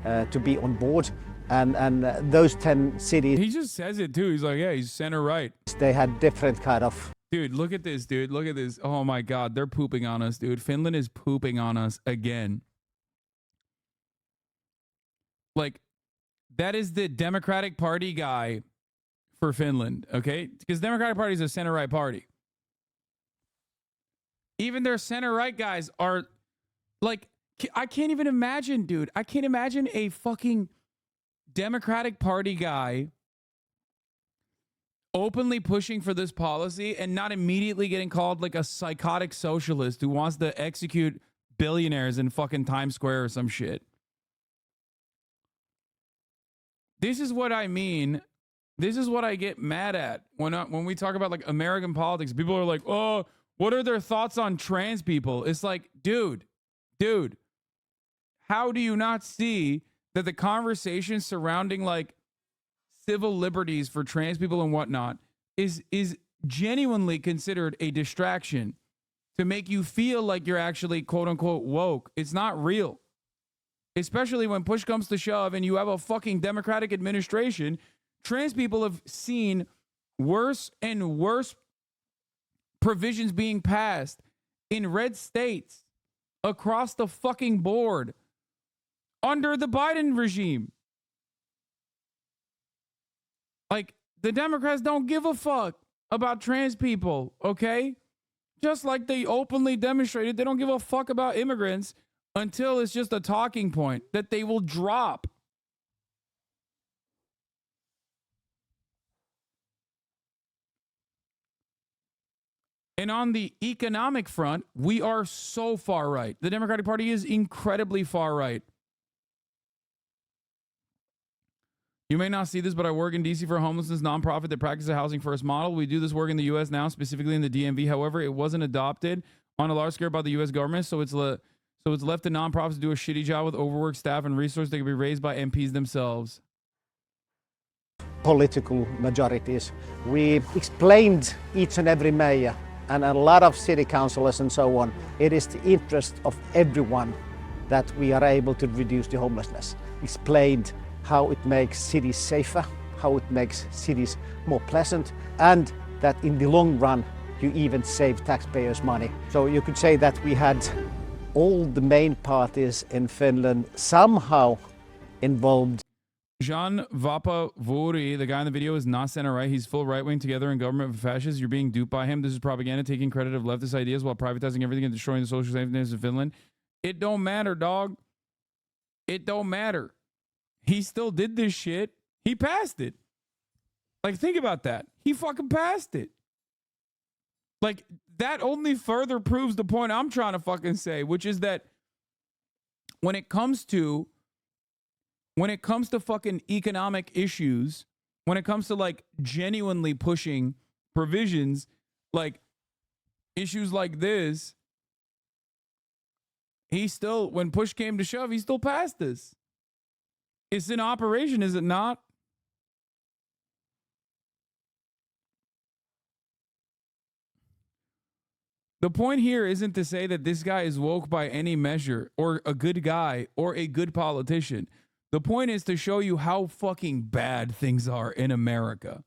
to be on board. And those 10 cities... He just says it too. He's like, yeah, he's center-right. They had different kind of... Dude, look at this, dude. Look at this. Oh my God, they're pooping on us, dude. Finland is pooping on us again. Like, that is the Democratic Party guy for Finland, okay? Because Democratic Party is a center-right party. Even their center-right guys are, like, I can't even imagine, dude. I can't imagine a fucking Democratic Party guy openly pushing for this policy and not immediately getting called like a psychotic socialist who wants to execute billionaires in fucking Times Square or some shit. This is what I mean. This is what I get mad at when we talk about like American politics. People are like, oh, what are their thoughts on trans people? It's like, dude, how do you not see that the conversation surrounding like civil liberties for trans people and whatnot is genuinely considered a distraction to make you feel like you're actually quote unquote woke? It's not real. Especially when push comes to shove and you have a fucking Democratic administration. Trans people have seen worse and worse provisions being passed in red states across the fucking board under the Biden regime. Like, the Democrats don't give a fuck about trans people, okay? Just like they openly demonstrated, they don't give a fuck about immigrants until it's just a talking point that they will drop. And on the economic front, we are so far right. The Democratic Party is incredibly far right. You may not see this, but I work in D.C. for a homelessness nonprofit that practices a housing first model. We do this work in the U.S. now, specifically in the DMV. However, it wasn't adopted on a large scale by the U.S. government, so it's left to nonprofits to do a shitty job with overworked staff and resources that can be raised by MPs themselves. Political majorities. We explained each and every mayor and a lot of city councillors and so on. It is the interest of everyone that we are able to reduce the homelessness. Explained how it makes cities safer, how it makes cities more pleasant, and that in the long run you even save taxpayers money. So you could say that we had all the main parties in Finland somehow involved. Jean Vapavuri, the guy in the video, is not center-right. He's full right-wing together in government with fascists. You're being duped by him. This is propaganda, taking credit of leftist ideas while privatizing everything and destroying the social safety nets of Finland. It don't matter, dog. It don't matter. He still did this shit. He passed it. Like, think about that. He fucking passed it. Like, that only further proves the point I'm trying to fucking say, which is that when it comes to fucking economic issues, when it comes to like genuinely pushing provisions, like issues like this, when push came to shove, he still passed this. It's in operation, is it not? The point here isn't to say that this guy is woke by any measure, or a good guy, or a good politician. The point is to show you how fucking bad things are in America.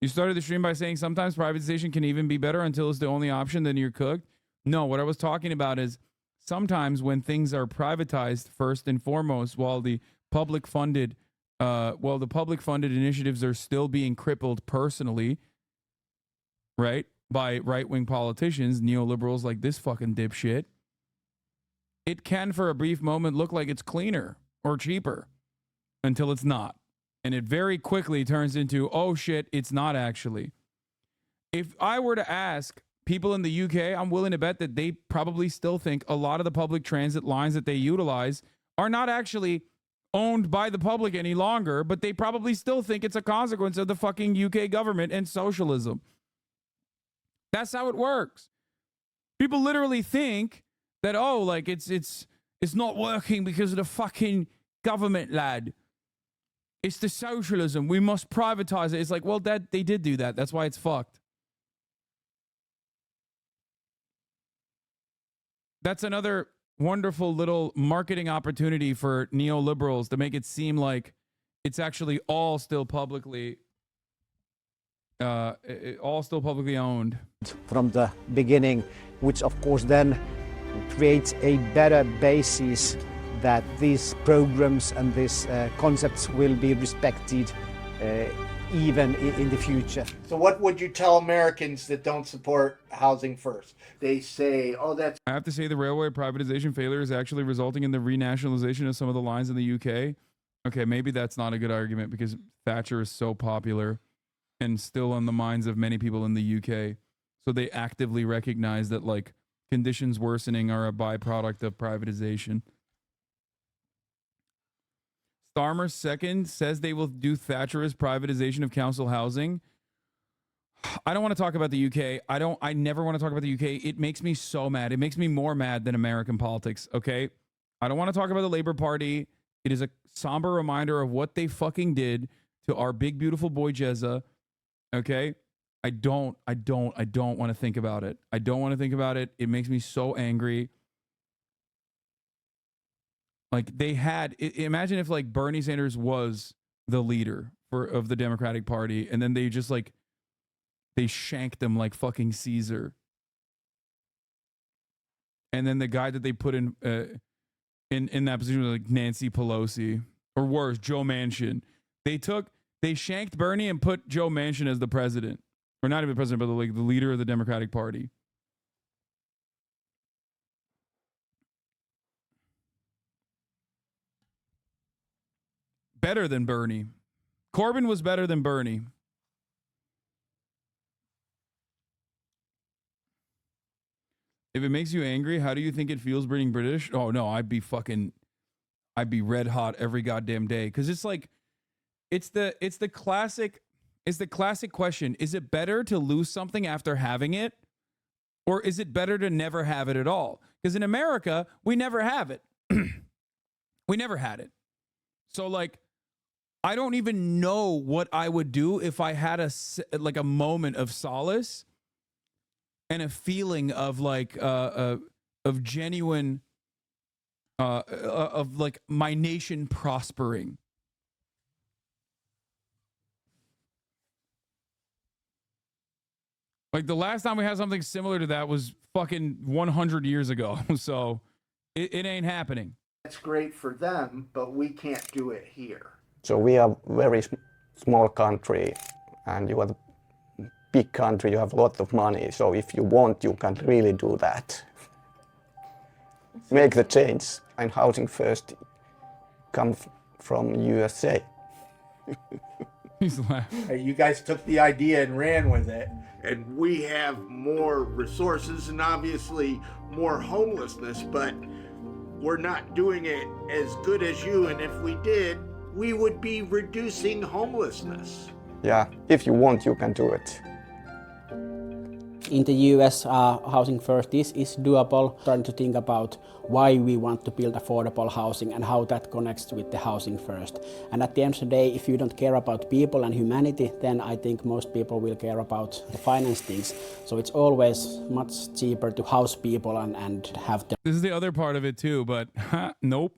You started the stream by saying sometimes privatization can even be better until it's the only option, then you're cooked. No, what I was talking about is sometimes when things are privatized first and foremost, while the public funded initiatives are still being crippled personally, right, by right-wing politicians, neoliberals like this fucking dipshit, it can for a brief moment look like it's cleaner or cheaper until it's not. And it very quickly turns into, oh shit, it's not actually. If I were to ask people in the UK, I'm willing to bet that they probably still think a lot of the public transit lines that they utilize are not actually owned by the public any longer, but they probably still think it's a consequence of the fucking UK government and socialism. That's how it works. People literally think that, oh, like it's not working because of the fucking government, lad. It's the socialism. We must privatize it. It's like, well, they did do that. That's why it's fucked. That's another wonderful little marketing opportunity for neoliberals to make it seem like it's actually all still publicly owned. From the beginning, which of course then creates a better basis that these programs and these concepts will be respected even in the future. So what would you tell Americans that don't support housing first? They say, oh, that's... I have to say the railway privatization failure is actually resulting in the renationalization of some of the lines in the UK. Okay, maybe that's not a good argument because Thatcher is so popular and still on the minds of many people in the UK. So they actively recognize that like conditions worsening are a byproduct of privatization. Starmer second says they will do Thatcherist privatization of council housing. I don't want to talk about the UK. I never want to talk about the UK. It makes me so mad. It makes me more mad than American politics, okay? I don't want to talk about the Labour Party. It is a somber reminder of what they fucking did to our big beautiful boy Jezza, okay? I don't want to think about it. I don't want to think about it. It makes me so angry. Like they had, imagine if like Bernie Sanders was the leader of the Democratic Party, and then they just like they shanked him like fucking Caesar. And then the guy that they put in that position was like Nancy Pelosi, or worse, Joe Manchin. They shanked Bernie and put Joe Manchin as the president, or not even the president, but like the leader of the Democratic Party. Better than Bernie. Corbyn was better than Bernie. If it makes you angry, how do you think it feels being British? Oh no, I'd be red hot every goddamn day. Cause it's like, it's the classic question. Is it better to lose something after having it? Or is it better to never have it at all? Because in America, we never have it. We never had it. So like, I don't even know what I would do if I had a moment of solace and a feeling of like of genuine of like my nation prospering. Like the last time we had something similar to that was fucking 100 years ago. So it ain't happening. That's great for them, but we can't do it here. So we are very small country, and you are the big country, you have a lot of money. So if you want, you can really do that. Make the change. And housing first come from USA. He's laughing. You guys took the idea and ran with it. And we have more resources and obviously more homelessness, but we're not doing it as good as you. And if we did, we would be reducing homelessness. Yeah, if you want, you can do it. In the US, housing first is doable. Trying to think about why we want to build affordable housing and how that connects with the housing first. And at the end of the day, if you don't care about people and humanity, then I think most people will care about the finance things. So it's always much cheaper to house people and have them. This is the other part of it too, but nope.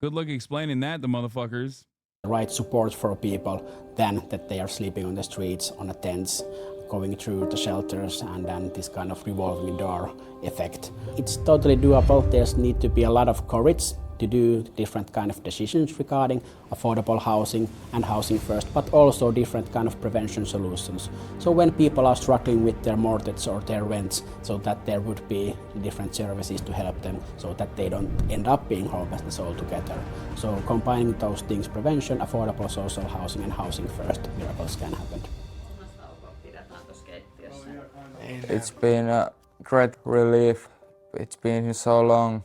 Good luck explaining that to motherfuckers. Right support for people than that they are sleeping on the streets, on the tents, going through the shelters, and then this kind of revolving door effect. It's totally doable. There's need to be a lot of courage to do different kind of decisions regarding affordable housing and housing first, but also different kind of prevention solutions. So when people are struggling with their mortgage or their rents, so that there would be different services to help them so that they don't end up being homeless altogether. So combining those things, prevention, affordable social housing and housing first, miracles can happen. It's been a great relief. It's been so long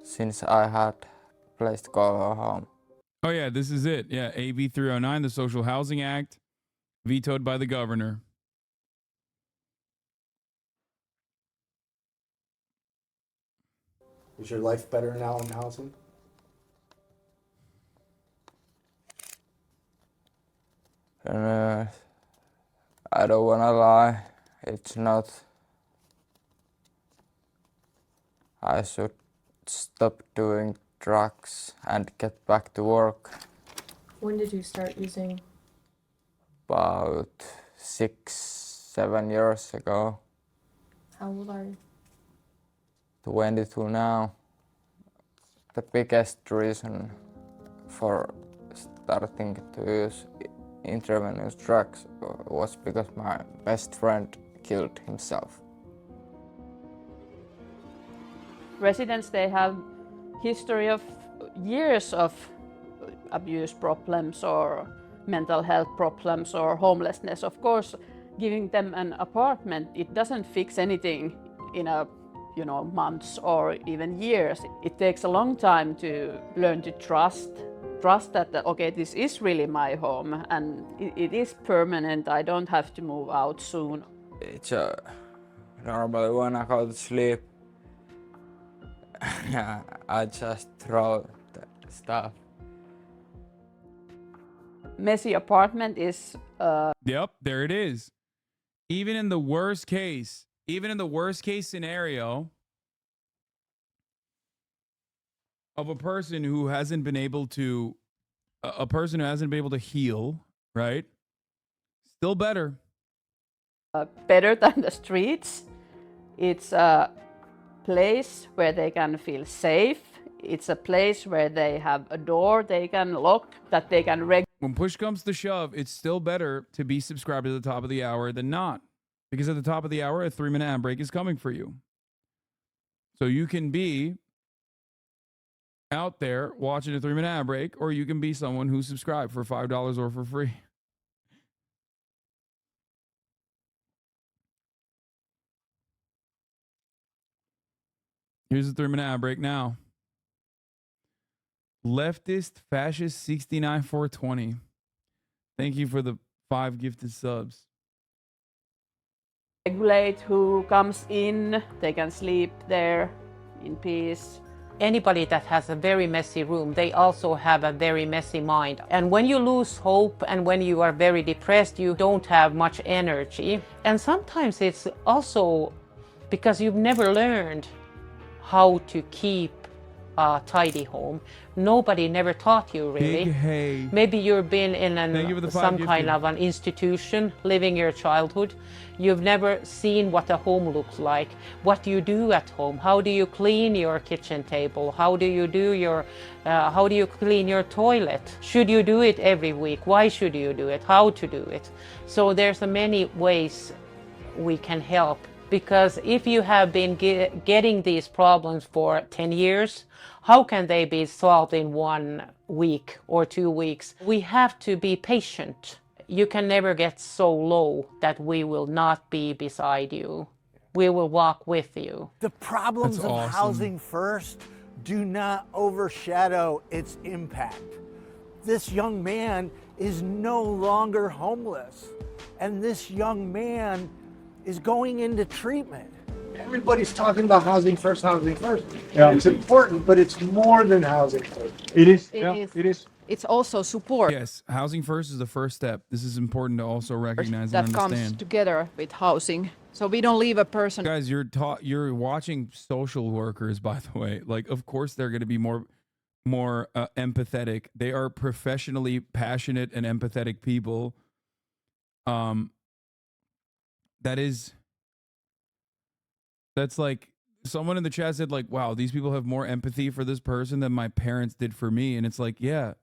since I had a place to go home. Oh yeah, this is it. Yeah, AB 309, the Social Housing Act, vetoed by the governor. Is your life better now in housing? And, I don't wanna lie, it's not. I should stop doing drugs and get back to work. When did you start using? About 6-7 years ago. How old are you? 22 now. The biggest reason for starting to use intravenous drugs was because my best friend killed himself. Residents, they have history of years of abuse problems or mental health problems or homelessness. Of course, giving them an apartment, it doesn't fix anything in a months or even years. It takes a long time to learn to trust that okay, this is really my home and it is permanent. I don't have to move out soon. It's normally when I go to sleep, I just throw the stuff. Messy apartment is. Yep, there it is. Even in the worst case scenario of a person who hasn't been able to heal, right? Still better. Better than the streets. It's a place where they can feel safe. It's a place where they have a door they can lock, that they can When push comes to shove, it's still better to be subscribed at the top of the hour than not. Because at the top of the hour, a 3-minute ad break is coming for you. So you can be out there watching a 3-minute ad break, or you can be someone who's subscribed for $5 or for free. Here's a 3-minute ad break now. Leftist Fascist 69420. Thank you for the 5 gifted subs. Regulate who comes in. They can sleep there in peace. Anybody that has a very messy room, they also have a very messy mind. And when you lose hope and when you are very depressed, you don't have much energy. And sometimes it's also because you've never learned how to keep a tidy home. Nobody never taught you really. Big hey. Maybe you've been in some kind of an institution living your childhood. You've never seen what a home looks like. What do you do at home? How do you clean your kitchen table? How do you clean your toilet? Should you do it every week? Why should you do it? How to do it? So there's many ways we can help. Because if you have been getting these problems for 10 years, how can they be solved in 1 week or 2 weeks? We have to be patient. You can never get so low that we will not be beside you. We will walk with you. The problems That's of awesome. Housing First do not overshadow its impact. This young man is no longer homeless, and this young man is going into treatment. Everybody's talking about housing first. Yeah. It's important, but it's more than housing first. It is. It is. It's also support. Yes, housing first is the first step. This is important to also recognize that and understand. comes together with housing. So we don't leave a person. Guys, you're watching social workers, by the way. Like, of course, they're going to be more empathetic. They are professionally passionate and empathetic people. That's like someone in the chat said, like, wow, these people have more empathy for this person than my parents did for me. And it's like, yeah,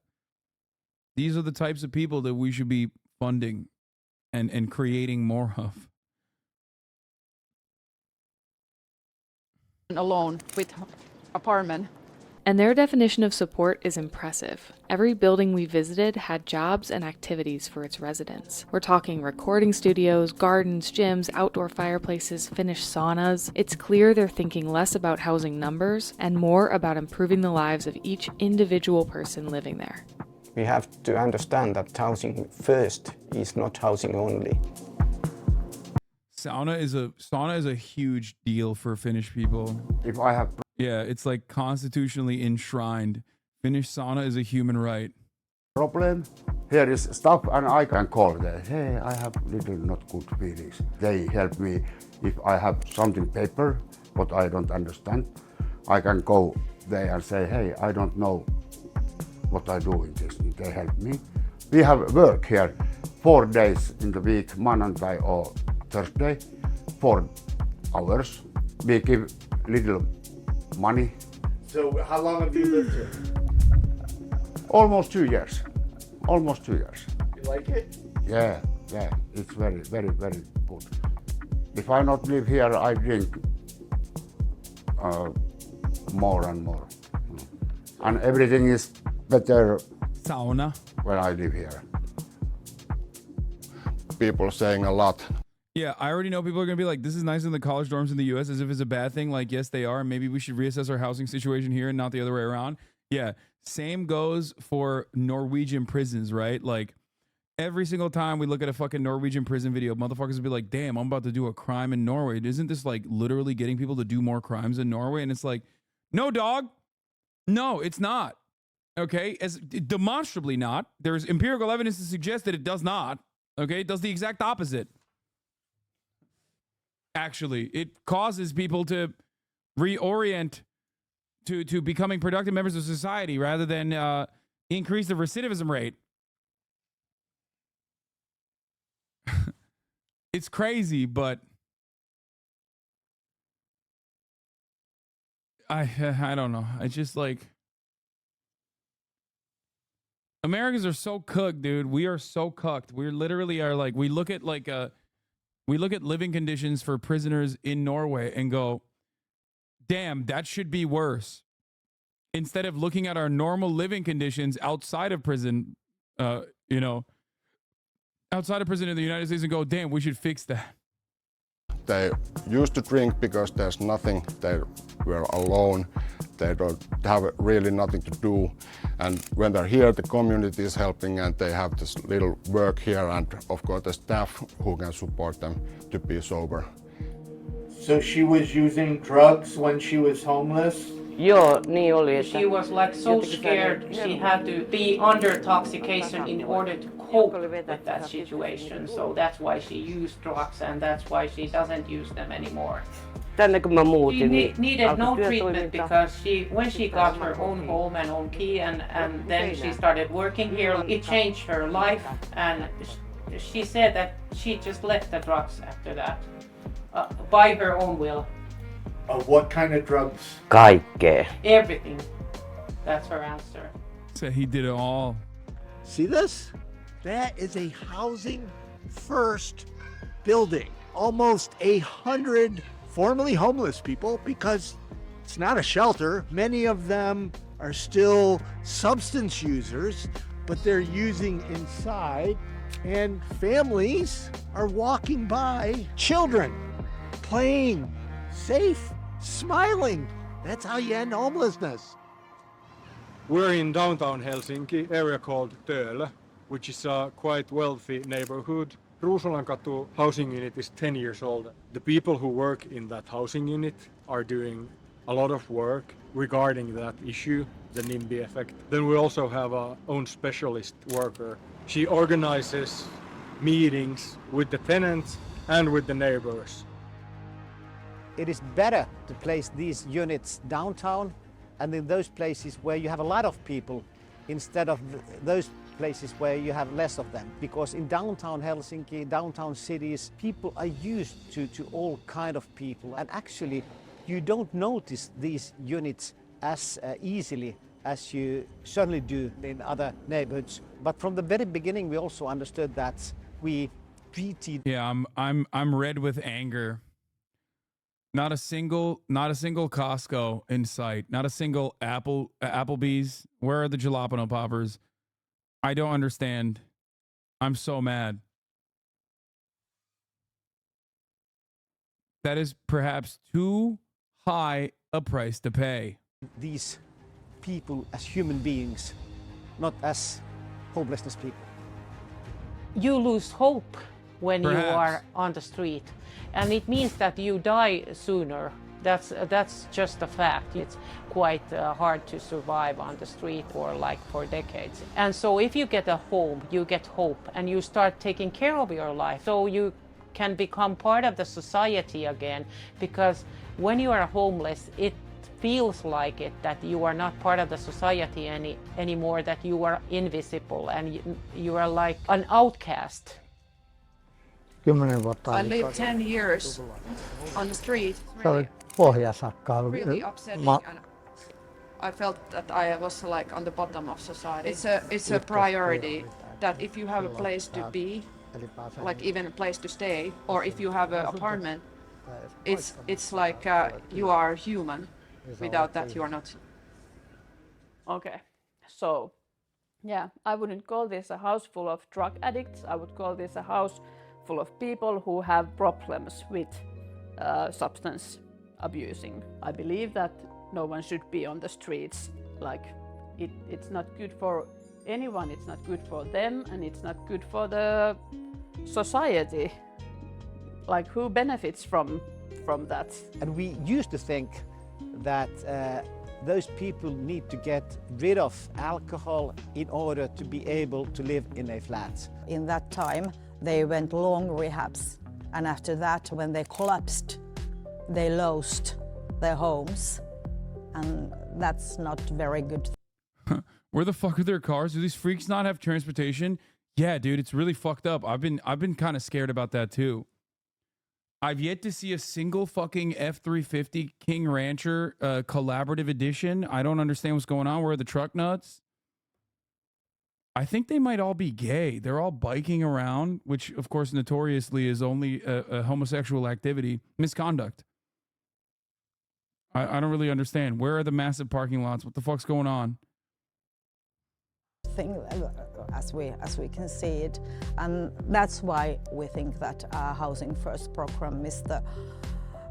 these are the types of people that we should be funding and creating more of. Alone with apartment. And their definition of support is impressive. Every building we visited had jobs and activities for its residents. We're talking recording studios, gardens, gyms, outdoor fireplaces, finished saunas. It's clear they're thinking less about housing numbers and more about improving the lives of each individual person living there. We have to understand that housing first is not housing only. Sauna is a huge deal for Finnish people. If I have... Yeah, it's like constitutionally enshrined. Finnish sauna is a human right. Problem, here is stuff and I can call them. Hey, I have little not good feelings. They help me if I have something paper, what I don't understand. I can go there and say, hey, I don't know what I do in this. They help me. We have work here 4 days in the week, Monday or Thursday, 4 hours. We give little money. So how long have you lived here? Almost 2 years. Almost 2 years. You like it? Yeah, it's very, very, very good. If I not live here, I drink more and more. And everything is better sauna when I live here. People saying a lot. Yeah, I already know people are going to be like, this is nicer than the college dorms in the U.S. as if it's a bad thing. Like, yes, they are. Maybe we should reassess our housing situation here and not the other way around. Yeah, same goes for Norwegian prisons, right? Like, every single time we look at a fucking Norwegian prison video, motherfuckers will be like, damn, I'm about to do a crime in Norway. Isn't this like literally getting people to do more crimes in Norway? And it's like, no, dog. No, it's not. Okay? As demonstrably not. There's empirical evidence to suggest that it does not. Okay? It does the exact opposite. Actually, it causes people to reorient to becoming productive members of society rather than increase the recidivism rate. It's crazy, but I don't know. It's just like Americans are so cooked, dude. We are so cooked. We literally are like, we look at living conditions for prisoners in Norway and go, damn, that should be worse. Instead of looking at our normal living conditions outside of prison, outside of prison in the United States and go, damn, we should fix that. They used to drink because there's nothing. They were alone. They don't have really nothing to do. And when they're here, the community is helping and they have this little work here and of course the staff who can support them to be sober. So she was using drugs when she was homeless? She was like so scared she had to be under intoxication in order to cope with that situation. So that's why she used drugs and that's why she doesn't use them anymore. She needed no treatment because when she got her own home and own key and then she started working here, it changed her life, and she said that she just left the drugs after that by her own will. What kind of drugs? Everything. That's her answer. So he did it all. See this? That is a housing first building. Almost 100 formerly homeless people, because it's not a shelter. Many of them are still substance users, but they're using inside. And families are walking by, children playing, safe, smiling. That's how you end homelessness. We're in downtown Helsinki, area called Töölö, which is a quite wealthy neighborhood. Ruusulankatu housing unit is 10 years old. The people who work in that housing unit are doing a lot of work regarding that issue, the NIMBY effect. Then we also have our own specialist worker. She organizes meetings with the tenants and with the neighbors. It is better to place these units downtown and in those places where you have a lot of people instead of those places where you have less of them. Because in downtown Helsinki, downtown cities, people are used to all kind of people, and actually you don't notice these units as easily as you certainly do in other neighborhoods. But from the very beginning we also understood that we treated... Yeah, I'm red with anger. Not a single Costco in sight. Not a single Applebee's. Where are the jalapeno poppers? I don't understand. I'm so mad. That is perhaps too high a price to pay. These people as human beings, not as homelessness people. You lose hope when Perhaps. you are on the street, and it means that you die sooner. That's just a fact. It's quite hard to survive on the street for decades. And so if you get a home, you get hope and you start taking care of your life. So you can become part of the society again, because when you are homeless, it feels like it that you are not part of the society anymore, that you are invisible and you are like an outcast. I lived 10 years on the street. Really upsetting, and I felt that I was like on the bottom of society. It's a priority that if you have a place to be, like even a place to stay, or if you have an apartment, it's like you are human. Without that, you are not. Okay, so yeah, I wouldn't call this a house full of drug addicts. I would call this a house full of people who have problems with substance abusing. I believe that no one should be on the streets. Like, it's not good for anyone, it's not good for them, and it's not good for the society. Like, who benefits from that? And we used to think that those people need to get rid of alcohol in order to be able to live in a flat. In that time, they went long rehabs. And after that, when they collapsed, they lost their homes. And that's not very good. Where the fuck are their cars? Do these freaks not have transportation? Yeah, dude, it's really fucked up. I've been kind of scared about that too. I've yet to see a single fucking F-350 King Rancher collaborative edition. I don't understand what's going on. Where are the truck nuts? I think they might all be gay. They're all biking around, which of course notoriously is only a homosexual activity, misconduct. I don't really understand. Where are the massive parking lots? What the fuck's going on? Thing as we can see it, and that's why we think that Housing First program is the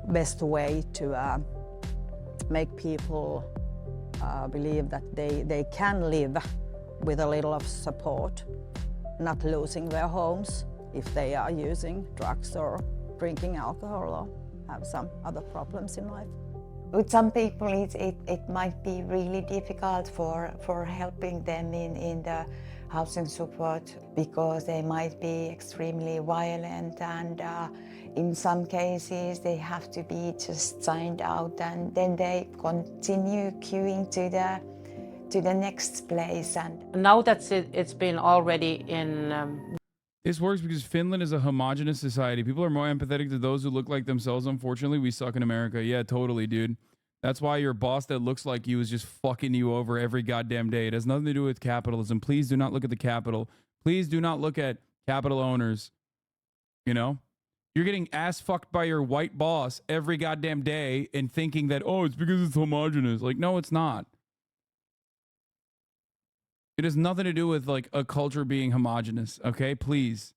best way to make people believe that they can live with a little of support, not losing their homes if they are using drugs or drinking alcohol or have some other problems in life. With some people, it might be really difficult for helping them in the housing support because they might be extremely violent, and in some cases they have to be just signed out, and then they continue queuing to the next place. And now that it's been already in. This works because Finland is a homogenous society. People are more empathetic to those who look like themselves. Unfortunately, we suck in America. Yeah, totally, dude. That's why your boss that looks like you is just fucking you over every goddamn day. It has nothing to do with capitalism. Please do not look at the capital. Please do not look at capital owners. You know? You're getting ass fucked by your white boss every goddamn day and thinking that, oh, it's because it's homogenous. Like, no, it's not. It has nothing to do with like a culture being homogenous, okay? Please.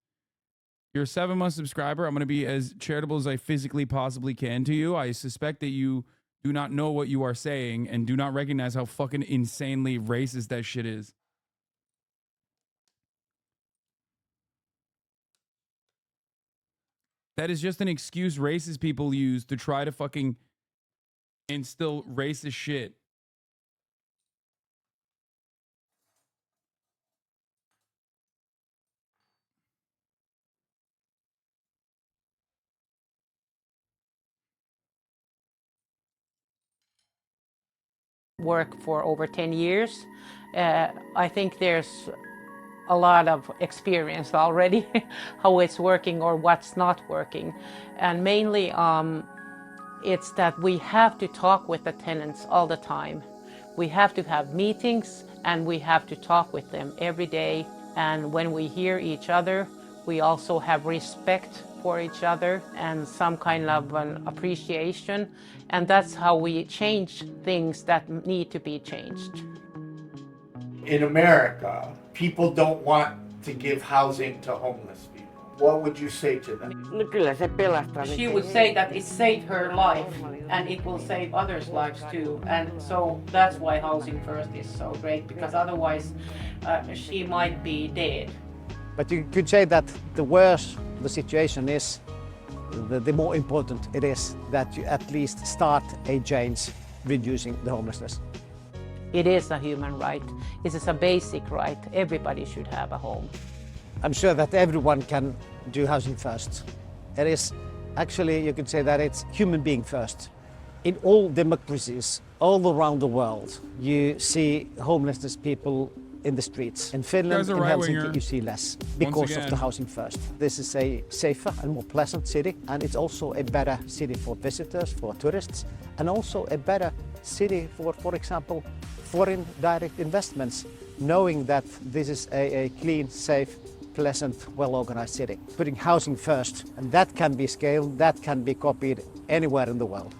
You're a 7-month subscriber. I'm going to be as charitable as I physically possibly can to you. I suspect that you do not know what you are saying and do not recognize how fucking insanely racist that shit is. That is just an excuse racist people use to try to fucking instill racist shit. Work for over 10 years. I think there's a lot of experience already how it's working or what's not working, and mainly it's that we have to talk with the tenants all the time. We have to have meetings and we have to talk with them every day, and when we hear each other we also have respect for each other and some kind of an appreciation, and that's how we change things that need to be changed. In America, people don't want to give housing to homeless people. What would you say to them? She would say that it saved her life and it will save others' lives too, and so that's why Housing First is so great, because otherwise she might be dead. But you could say that the worse the situation is, the more important it is that you at least start a change reducing the homelessness. It is a human right. It is a basic right. Everybody should have a home. I'm sure that everyone can do Housing First. It is actually, you could say that it's human being first. In all democracies all around the world, you see homelessness people in the streets. In Finland, in Helsinki, you see less because of the Housing First. This is a safer and more pleasant city, and it's also a better city for visitors, for tourists, and also a better city for example, foreign direct investments knowing that this is a clean, safe, pleasant, well-organized city. Putting housing first, and that can be scaled, that can be copied anywhere in the world.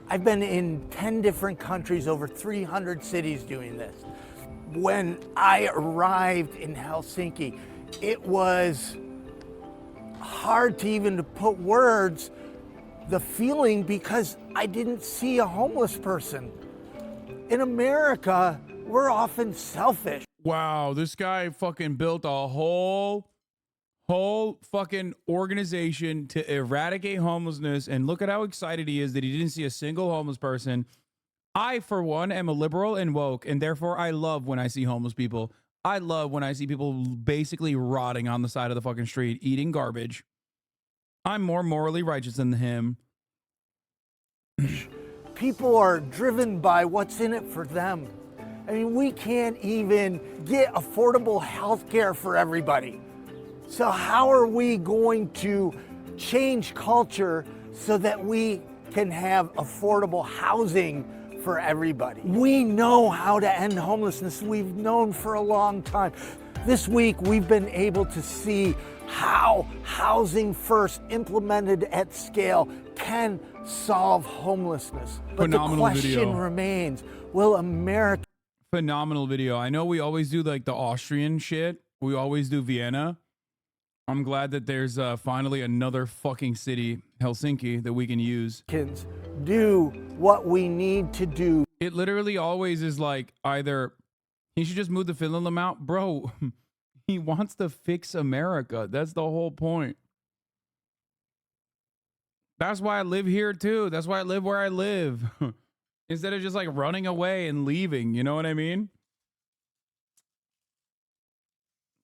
I've been in 10 different countries, over 300 cities doing this. When I arrived in Helsinki, it was hard to even put words the feeling because I didn't see a homeless person. In America, we're often selfish. Wow, this guy fucking built a whole fucking organization to eradicate homelessness, and look at how excited he is that he didn't see a single homeless person. I, for one, am a liberal and woke, and therefore I love when I see homeless people. I love when I see people basically rotting on the side of the fucking street, eating garbage. I'm more morally righteous than him. People are driven by what's in it for them. I mean, we can't even get affordable health care for everybody. So how are we going to change culture so that we can have affordable housing for everybody? We know how to end homelessness. We've known for a long time. This week, we've been able to see how housing first implemented at scale can solve homelessness. But Phenomenal the question video. remains, will America... Phenomenal video. I know we always do like the Austrian shit. We always do Vienna. I'm glad that there's finally another fucking city, Helsinki, that we can use. Do what we need to do. It literally always is like either he should just move the Finland amount. Bro, he wants to fix America. That's the whole point. That's why I live here too. That's why I live where I live. Instead of just like running away and leaving. You know what I mean?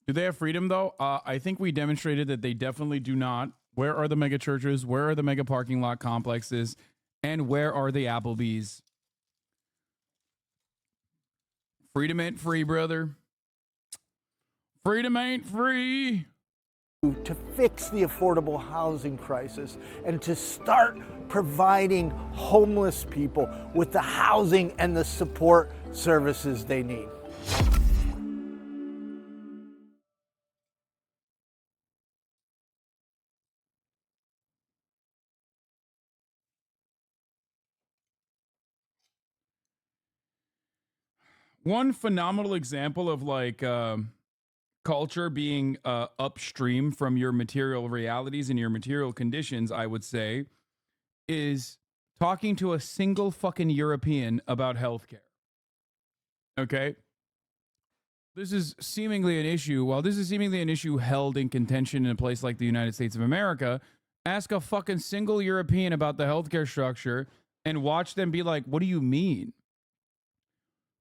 Do they have freedom though? I think we demonstrated that they definitely do not. Where are the mega churches? Where are the mega parking lot complexes? And where are the Applebee's? Freedom ain't free, brother. Freedom ain't free. To fix the affordable housing crisis and to start providing homeless people with the housing and the support services they need. One phenomenal example of like culture being upstream from your material realities and your material conditions, I would say, is talking to a single fucking European about healthcare. Okay? This is seemingly an issue. While this is seemingly an issue held in contention in a place like the United States of America, ask a fucking single European about the healthcare structure and watch them be like, what do you mean?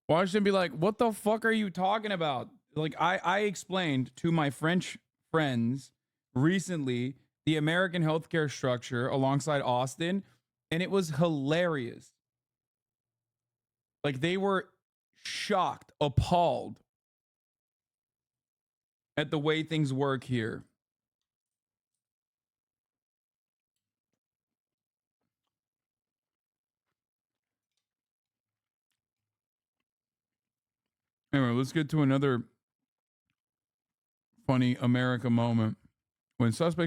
Watch them be like, what the fuck are you talking about? Like, I explained to my French friends recently the American healthcare structure alongside Austin, and it was hilarious. Like, they were shocked, appalled at the way things work here. Anyway, let's get to another funny America moment. When suspects